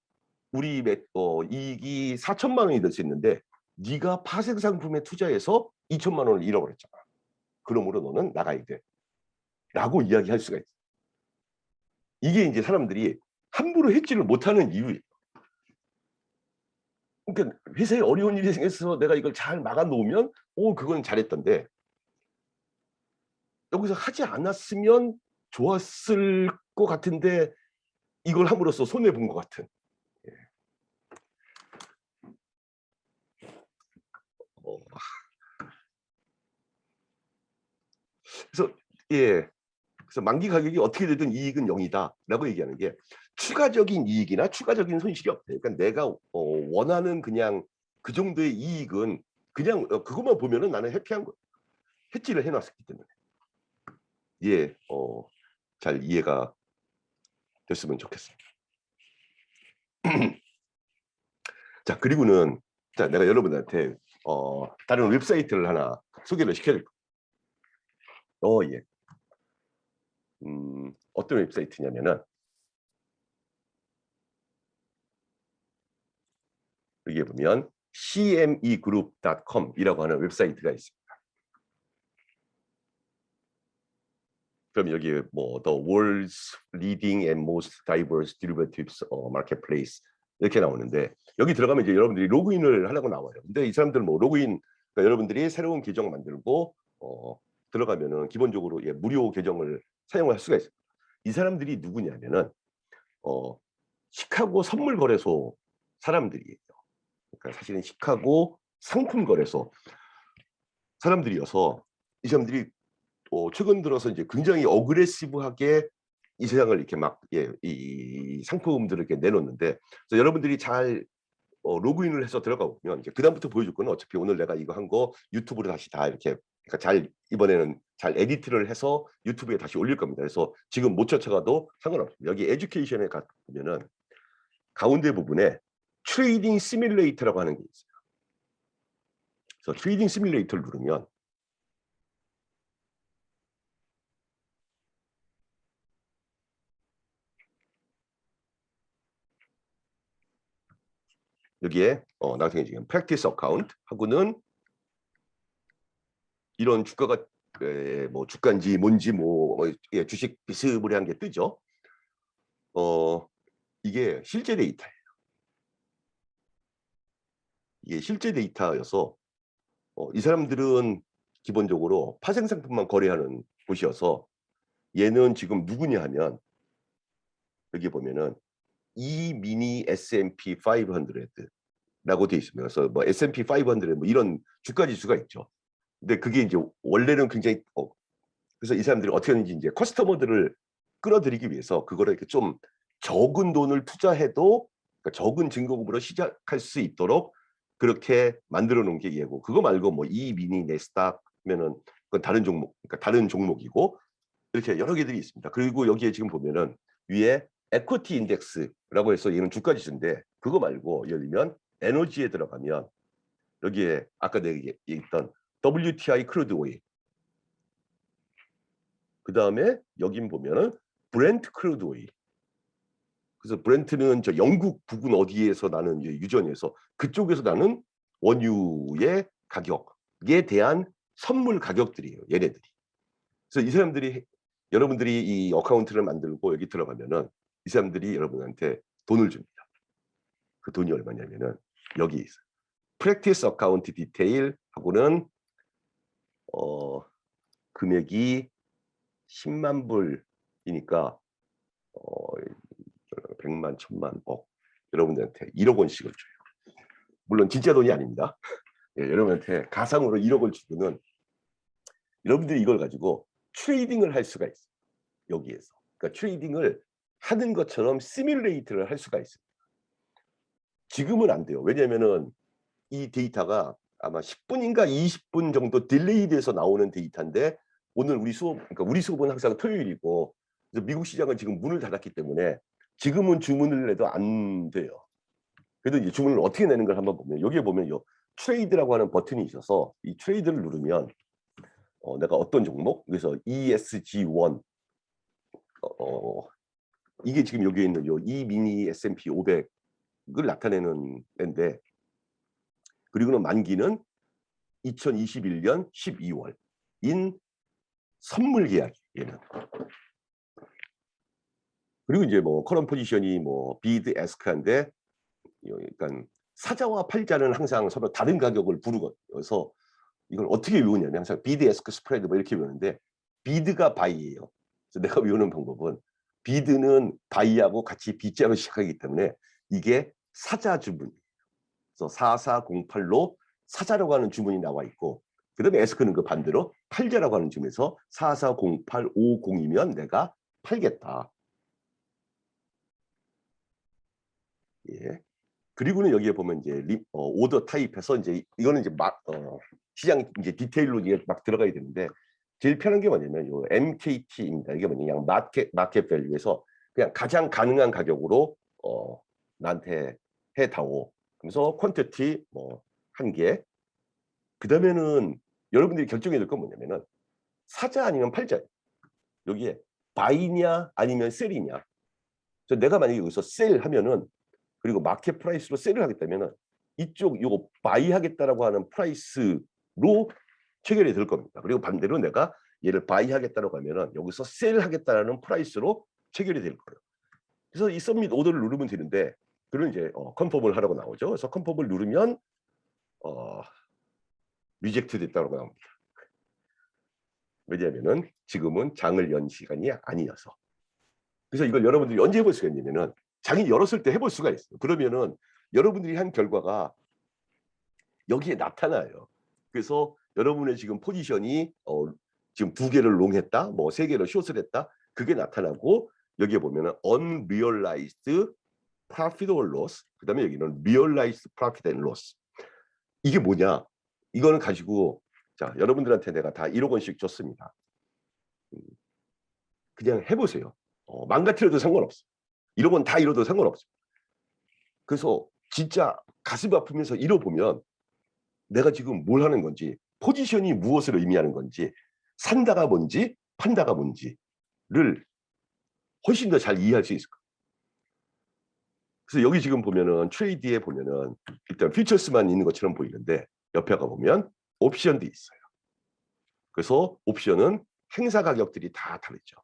우리 이익이 4천만 원이 될 수 있는데 네가 파생 상품에 투자해서 2천만 원을 잃어버렸잖아. 그러므로 너는 나가야 돼. 라고 이야기할 수가 있어. 이게 이제 사람들이 함부로 해지를 못하는 이유예요. 그러니까 회사에 어려운 일이 생겨서 내가 이걸 잘 막아 놓으면 그건 잘했던데 여기서 하지 않았으면 좋았을 것 같은데 이걸 함으로써 손해 본 것 같은. 예. 어, 그래서 예, 그래서 만기 가격이 어떻게 되든 이익은 0이다라고 얘기하는 게 추가적인 이익이나 추가적인 손실이 없대요. 그러니까 내가 원하는 그냥 그 정도의 이익은 그냥 그것만 보면은 나는 해피한 거예요. 해지를 해놨기 때문에. 예, 잘 이해가 됐으면 좋겠습니다. 자, 그리고는 자, 내가 여러분한테 다른 웹사이트를 하나 소개를 시켜드릴 거예요. 예. 어떤 웹사이트냐면은 여기에 보면 cmegroup.com이라고 하는 웹사이트가 있습니다. 그럼 여기 뭐 The World's Leading and Most Diverse Derivatives Marketplace 이렇게 나오는데 여기 들어가면 이제 여러분들이 로그인을 하려고 나와요. 근데 이 사람들 뭐 로그인 그러니까 여러분들이 새로운 계정 만들고 들어가면은 기본적으로 무료 계정을 사용할 수가 있어요. 이 사람들이 누구냐면은 시카고 선물 거래소 사람들이에요. 그러니까 사실은 시카고 상품 거래소 사람들이어서 이 사람들이 최근 들어서 이제 굉장히 어그레시브하게 이 세상을 이렇게 막 이 상품들을 이렇게 내놓는데 그래서 여러분들이 잘 로그인을 해서 들어가 보면 이제 그다음부터 보여줄 거는 어차피 오늘 내가 이거 한 거 유튜브로 다시 다 이렇게 그러니까 잘 이번에는 잘 에디트를 해서 유튜브에 다시 올릴 겁니다. 그래서 지금 못 쫓아가도 상관없습니다. 여기 에듀케이션에 가면은 가운데 부분에 트레이딩 시뮬레이터라고 하는 게 있어요. 그래서 트레이딩 시뮬레이터를 누르면 여기에 나 같은 경우 지금 practice account 하고는 이런 주가가 뭐 주가인지 뭔지 예, 주식 비스무리한 게 뜨죠. 이게 실제 데이터예요. 이게 실제 데이터여서 이 사람들은 기본적으로 파생 상품만 거래하는 곳이어서 얘는 지금 누구냐 하면 여기 보면은 이 미니 S&P 500라고 돼 있습니다. 그래서 뭐 S&P 500 뭐 이런 주가 지수가 있죠. 근데 그게 이제 원래는 굉장히 그래서 이 사람들이 어떻게 하는지 이제 커스터머들을 끌어들이기 위해서 그거를 이렇게 좀 적은 돈을 투자해도 그러니까 적은 증거금으로 시작할 수 있도록 그렇게 만들어 놓은 게 얘고, 그거 말고 뭐 이 미니 네스닥면은 그건 다른 종목, 그러니까 다른 종목이고 이렇게 여러 개들이 있습니다. 그리고 여기에 지금 보면은 위에 에쿼티 인덱스라고 해서 얘는 주가 지수인데 그거 말고 예를 들면 에너지에 들어가면 여기에 아까 내가 얘기했던 WTI 크루드 오일, 그다음에 여긴 보면은 브렌트 크루드 오일. 그래서 브렌트는 저 영국 부근 어디에서 나는 유전에서 그쪽에서 나는 원유의 가격에 대한 선물 가격들이에요, 얘네들이. 그래서 이 사람들이 여러분들이 이 어카운트를 만들고 여기 들어가면은 이 사람들이 여러분한테 돈을 줍니다. 그 돈이 얼마냐면은 여기 있어요. 프랙티스 어카운트 디테일 하고는 금액이 10만 불이니까 100만, 1000만, 억 여러분들한테 1억 원씩을 줘요. 물론 진짜 돈이 아닙니다. 예, 여러분한테 가상으로 1억을 주고는 여러분들이 이걸 가지고 트레이딩을 할 수가 있어요. 여기에서. 그러니까 트레이딩을 하는 것처럼 시뮬레이트를 할 수가 있습니다. 지금은 안 돼요. 왜냐면은 이 데이터가 아마 10분인가 20분 정도 딜레이 돼서 나오는 데이터인데 오늘 우리 수업, 그러니까 우리 수업은 항상 토요일이고 그래서 미국 시장은 지금 문을 닫았기 때문에 지금은 주문을 내도 안 돼요. 그래도 이제 주문을 어떻게 내는 걸 한번 보면 여기에 보면 요 트레이드라고 하는 버튼이 있어서 이 트레이드를 누르면 내가 어떤 종목, 그래서 ESG1 이게 지금 여기에 있는 요 이 미니 S&P 500을 나타내는 앤데, 그리고는 만기는 2021년 12월인 선물 계약 얘는. 그리고 이제 뭐 커런 포지션이 뭐 비드 에스크한데 그러니까 사자와 팔자는 항상 서로 다른 가격을 부르고서 이걸 어떻게 외우냐면 항상 비드 에스크 스프레드 뭐 이렇게 외우는데 비드가 바이예요. 그래서 내가 외우는 방법은 비드는 바이하고 같이 B자로 시작하기 때문에 이게 사자 주문. 그래서 4408로 사자라고 하는 주문이 나와 있고 그다음에 에스크는 그 반대로 팔자라고 하는 주문에서 440850이면 내가 팔겠다. 예. 그리고는 여기에 보면 이제 오더 타입해서 이제 이거는 이제 시장 이제 디테일로 이제 막 들어가야 되는데 제일 편한 게 뭐냐면 요 MKT입니다. 이게 뭐냐, 마켓 밸류에서 그냥 가장 가능한 가격으로 나한테 해다오. 그래서 퀀티티 뭐 한 개. 그다음에는 여러분들이 결정해야 될 건 뭐냐면은 사자 아니면 팔자. 여기에 바이냐 아니면 셀이냐. 그래서 내가 만약에 여기서 셀 하면은 그리고 마켓 프라이스로 셀을 하겠다면은 이쪽 요거 바이 하겠다라고 하는 프라이스로 체결이 될 겁니다. 그리고 반대로 내가 얘를 바이 하겠다라고 하면은 여기서 셀 하겠다라는 프라이스로 체결이 될 거예요. 그래서 이 서밋 오더를 누르면 되는데 그런 이제 컨펌을 하라고 나오죠. 그래서 컨펌을 누르면 리젝트 됐다고 나옵니다. 왜냐하면은 지금은 장을 연 시간이 아니어서. 그래서 이걸 여러분들이 언제 해볼 수가 있냐면은 장이 열었을 때 해볼 수가 있어요. 그러면은 여러분들이 한 결과가 여기에 나타나요. 그래서 여러분의 지금 포지션이 지금 2개를 롱했다, 뭐 3개를 숏을 했다, 그게 나타나고 여기에 보면은 unrealized profit or loss, 그다음에 여기는 realized profit and loss. 이게 뭐냐? 이거는 가지고 자 여러분들한테 내가 다 1억 원씩 줬습니다. 그냥 해보세요. 망가뜨려도 상관없어. 1억 원 다 잃어도 상관없어. 그래서 진짜 가슴 아프면서 잃어보면 내가 지금 뭘 하는 건지, 포지션이 무엇을 의미하는 건지, 산다가 뭔지 판다가 뭔지를 훨씬 더 잘 이해할 수 있을 거예요. 그래서 여기 지금 보면은 트레이드에 보면은 일단 퓨처스만 있는 것처럼 보이는데 옆에 가 보면 옵션도 있어요. 그래서 옵션은 행사 가격들이 다 다르죠.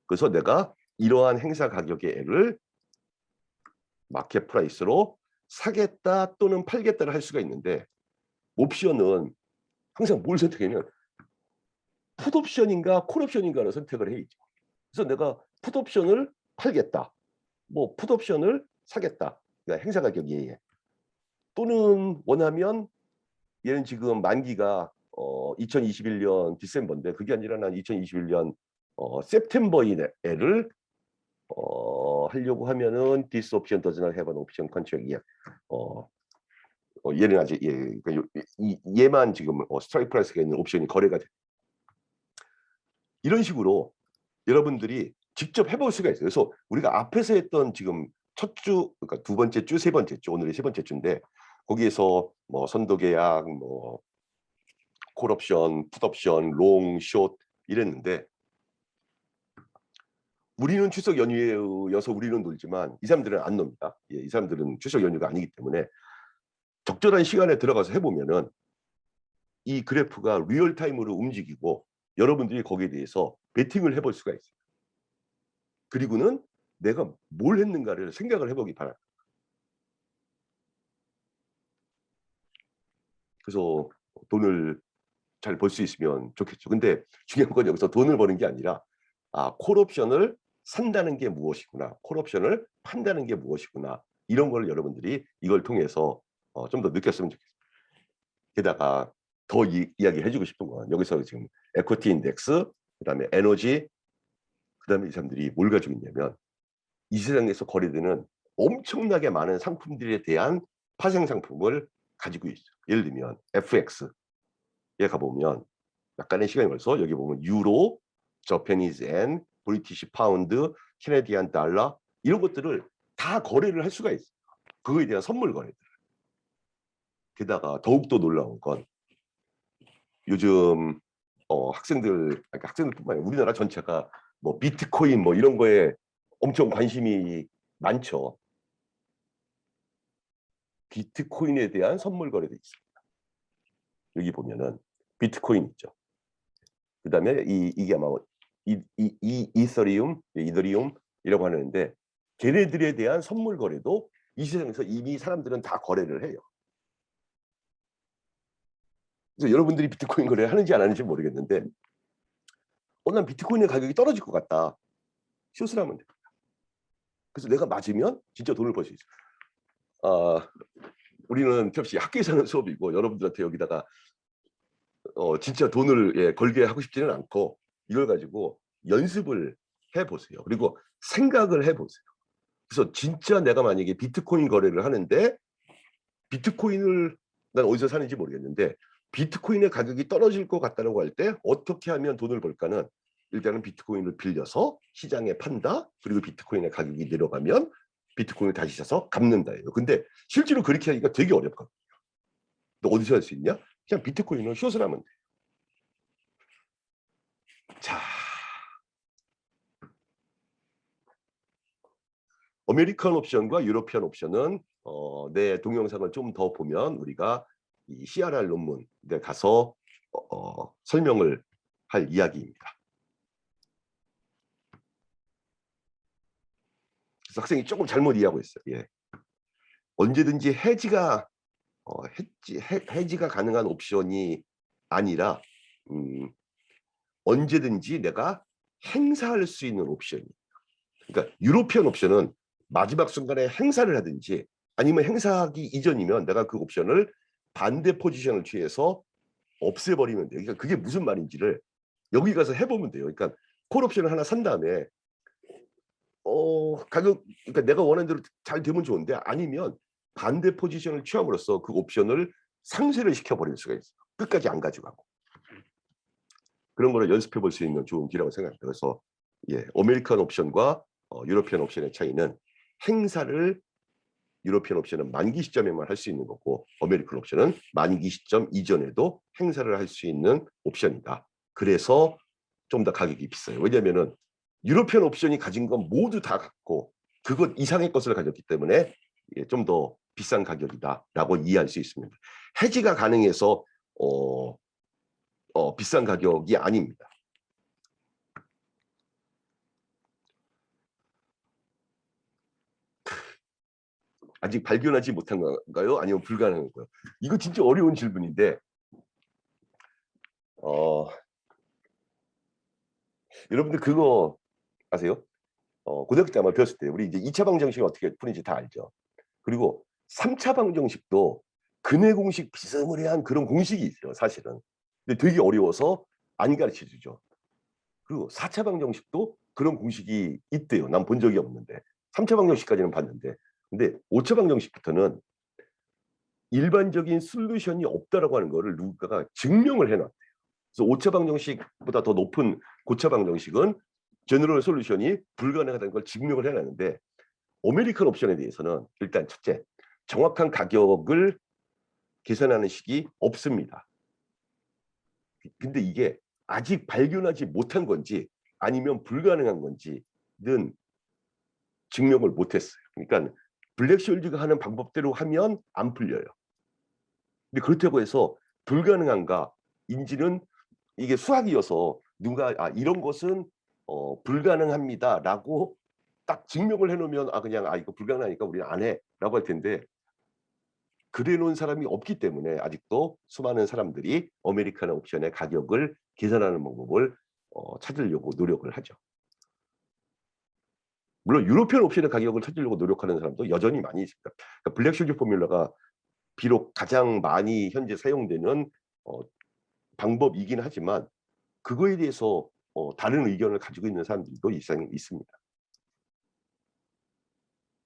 그래서 내가 이러한 행사 가격의 애를 마켓 프라이스로 사겠다 또는 팔겠다를 할 수가 있는데, 옵션은 항상 뭘 선택하냐면 풋옵션인가 콜옵션인가를 선택을 해야죠. 그래서 내가 풋옵션을 팔겠다, 뭐 풋옵션을 사겠다, 그러니까 행사 가격이, 또는 원하면 얘는 지금 만기가 2021년 디셈버인데 그게 아니라 난 2021년 september를 하려고 하면은 this option does not have an option contract yet. 얘는 아직 그러니까 얘만 지금 스트라이크 프라이스가 있는 옵션이 거래가 돼. 이런 식으로 여러분들이 직접 해볼 수가 있어요. 그래서 우리가 앞에서 했던 지금 첫 주, 그러니까 두 번째 주, 세 번째 주, 오늘이 세 번째 주인데 거기에서 뭐 선도 계약, 뭐 콜옵션, 풋옵션, 롱, 숏 이랬는데, 우리는 추석 연휴여서 우리는 놀지만 이 사람들은 안 놉니다. 이 사람들은 추석 연휴가 아니기 때문에 적절한 시간에 들어가서 해보면은 이 그래프가 리얼타임으로 움직이고 여러분들이 거기에 대해서 베팅을 해볼 수가 있어요. 그리고는 내가 뭘 했는가를 생각을 해보기 바랍니다. 그래서 돈을 잘 벌 수 있으면 좋겠죠. 근데 중요한 건 여기서 돈을 버는 게 아니라 콜옵션을 산다는 게 무엇이구나, 콜옵션을 판다는 게 무엇이구나, 이런 걸 여러분들이 이걸 통해서 좀 더 느꼈으면 좋겠습니다. 게다가 더 이야기해 주고 싶은 건 여기서 지금 에쿼티 인덱스, 그다음에 에너지, 그다음에 이 사람들이 뭘 가지고 있냐면 이 세상에서 거래되는 엄청나게 많은 상품들에 대한 파생 상품을 가지고 있어요. 예를 들면 FX에 가보면 약간의 시간이 걸려서 여기 보면 유로, 저페니즈 엔, 브리티시 파운드, 캐네디안 달러, 이런 것들을 다 거래를 할 수가 있어요. 그거에 대한 선물 거래들. 게다가 더욱더 놀라운 건 요즘 학생들, 그러니까 학생들뿐만 아니라 우리나라 전체가 뭐 비트코인 뭐 이런 거에 엄청 관심이 많죠. 비트코인에 대한 선물 거래도 있습니다. 여기 보면은 비트코인 있죠. 그다음에 이게 아마 이더리움이라고 하는데, 걔네들에 대한 선물 거래도 이 세상에서 이미 사람들은 다 거래를 해요. 그래서 여러분들이 비트코인 거래를 하는지 안 하는지 모르겠는데, 난 비트코인의 가격이 떨어질 것 같다, 숏을 하면 됩니다. 그래서 내가 맞으면 진짜 돈을 벌 수 있어요. 우리는 역시 학교에서 하는 수업이고 여러분들한테 여기다가 진짜 돈을 걸게 하고 싶지는 않고 이걸 가지고 연습을 해보세요. 그리고 생각을 해보세요. 그래서 진짜 내가 만약에 비트코인 거래를 하는데, 비트코인을 난 어디서 사는지 모르겠는데 비트코인의 가격이 떨어질 것 같다고 할 때 어떻게 하면 돈을 벌까는, 일단은 비트코인을 빌려서 시장에 판다. 그리고 비트코인의 가격이 내려가면 비트코인을 다시 사서 갚는다예요. 근데 실제로 그렇게 하기가 되게 어렵거든요. 너 어디서 할 수 있냐? 그냥 비트코인을 숏을 하면 돼. 자, 아메리칸 옵션과 유로피안 옵션은 내 동영상을 좀 더 보면 우리가 이 CRR 논문에 가서 설명을 할 이야기입니다. 그래서 학생이 조금 잘못 이해하고 있어요. 예. 언제든지 해지가 가능한 옵션이 아니라 언제든지 내가 행사할 수 있는 옵션이에요. 그러니까 유로피안 옵션은 마지막 순간에 행사를 하든지 아니면 행사하기 이전이면 내가 그 옵션을 반대 포지션을 취해서 없애버리면 돼요. 그러니까 그게 무슨 말인지를 여기 가서 해보면 돼요. 그러니까 콜 옵션을 하나 산 다음에 가격, 그러니까 내가 원하는 대로 잘 되면 좋은데, 아니면 반대 포지션을 취함으로써 그 옵션을 상쇄를 시켜버릴 수가 있어요. 끝까지 안 가져가고. 그런 거를 연습해 볼 수 있는 좋은 기회라고 생각합니다. 그래서 아메리칸 옵션과 유로피안 옵션의 차이는, 행사를 유로피안 옵션은 만기 시점에만 할 수 있는 거고 아메리칸 옵션은 만기 시점 이전에도 행사를 할 수 있는 옵션이다. 그래서 좀 더 가격이 비싸요. 왜냐하면은 유로피안 옵션이 가진 건 모두 다 갖고 그것 이상의 것을 가졌기 때문에 좀 더 비싼 가격이다라고 이해할 수 있습니다. 해지가 가능해서 비싼 가격이 아닙니다. 아직 발견하지 못한 건가요? 아니면 불가능한 건가요? 이거 진짜 어려운 질문인데 여러분들 그거 아세요? 고등학교 때 아마 배웠을 때 우리 이제 2차 방정식이 어떻게 푸는지 다 알죠. 그리고 3차 방정식도 근해 공식 비스무리한 그런 공식이 있어요, 사실은. 근데 되게 어려워서 안 가르쳐 주죠. 그리고 4차 방정식도 그런 공식이 있대요. 난 본 적이 없는데. 3차 방정식까지는 봤는데. 근데 5차 방정식부터는 일반적인 솔루션이 없다라고 하는 거를 누군가가 증명을 해 놨대요. 그래서 5차 방정식보다 더 높은 고차 방정식은 제너럴 솔루션이 불가능하다는 걸 증명을 해 놨는데 아메리칸 옵션에 대해서는 일단 첫째, 정확한 가격을 계산하는 식이 없습니다. 근데 이게 아직 발견하지 못한 건지 아니면 불가능한 건지는 증명을 못 했어요. 그러니까 블랙쇼일드가 하는 방법대로 하면 안 풀려요. 근데 그렇다고 해서 불가능한가인지는 이게 수학이어서 누가 이런 것은 불가능합니다라고 딱 증명을 해 놓으면 그냥 이거 불가능하니까 우리는 안 해라고 할 텐데 그래 놓은 사람이 없기 때문에 아직도 수많은 사람들이 아메리칸 옵션의 가격을 계산하는 방법을 찾으려고 노력을 하죠. 물론 유로피안 옵션의 가격을 찾으려고 노력하는 사람도 여전히 많이 있습니다. 그러니까 블랙쇼즈 포뮬러가 비록 가장 많이 현재 사용되는 방법이긴 하지만 그거에 대해서 다른 의견을 가지고 있는 사람들도 있습니다.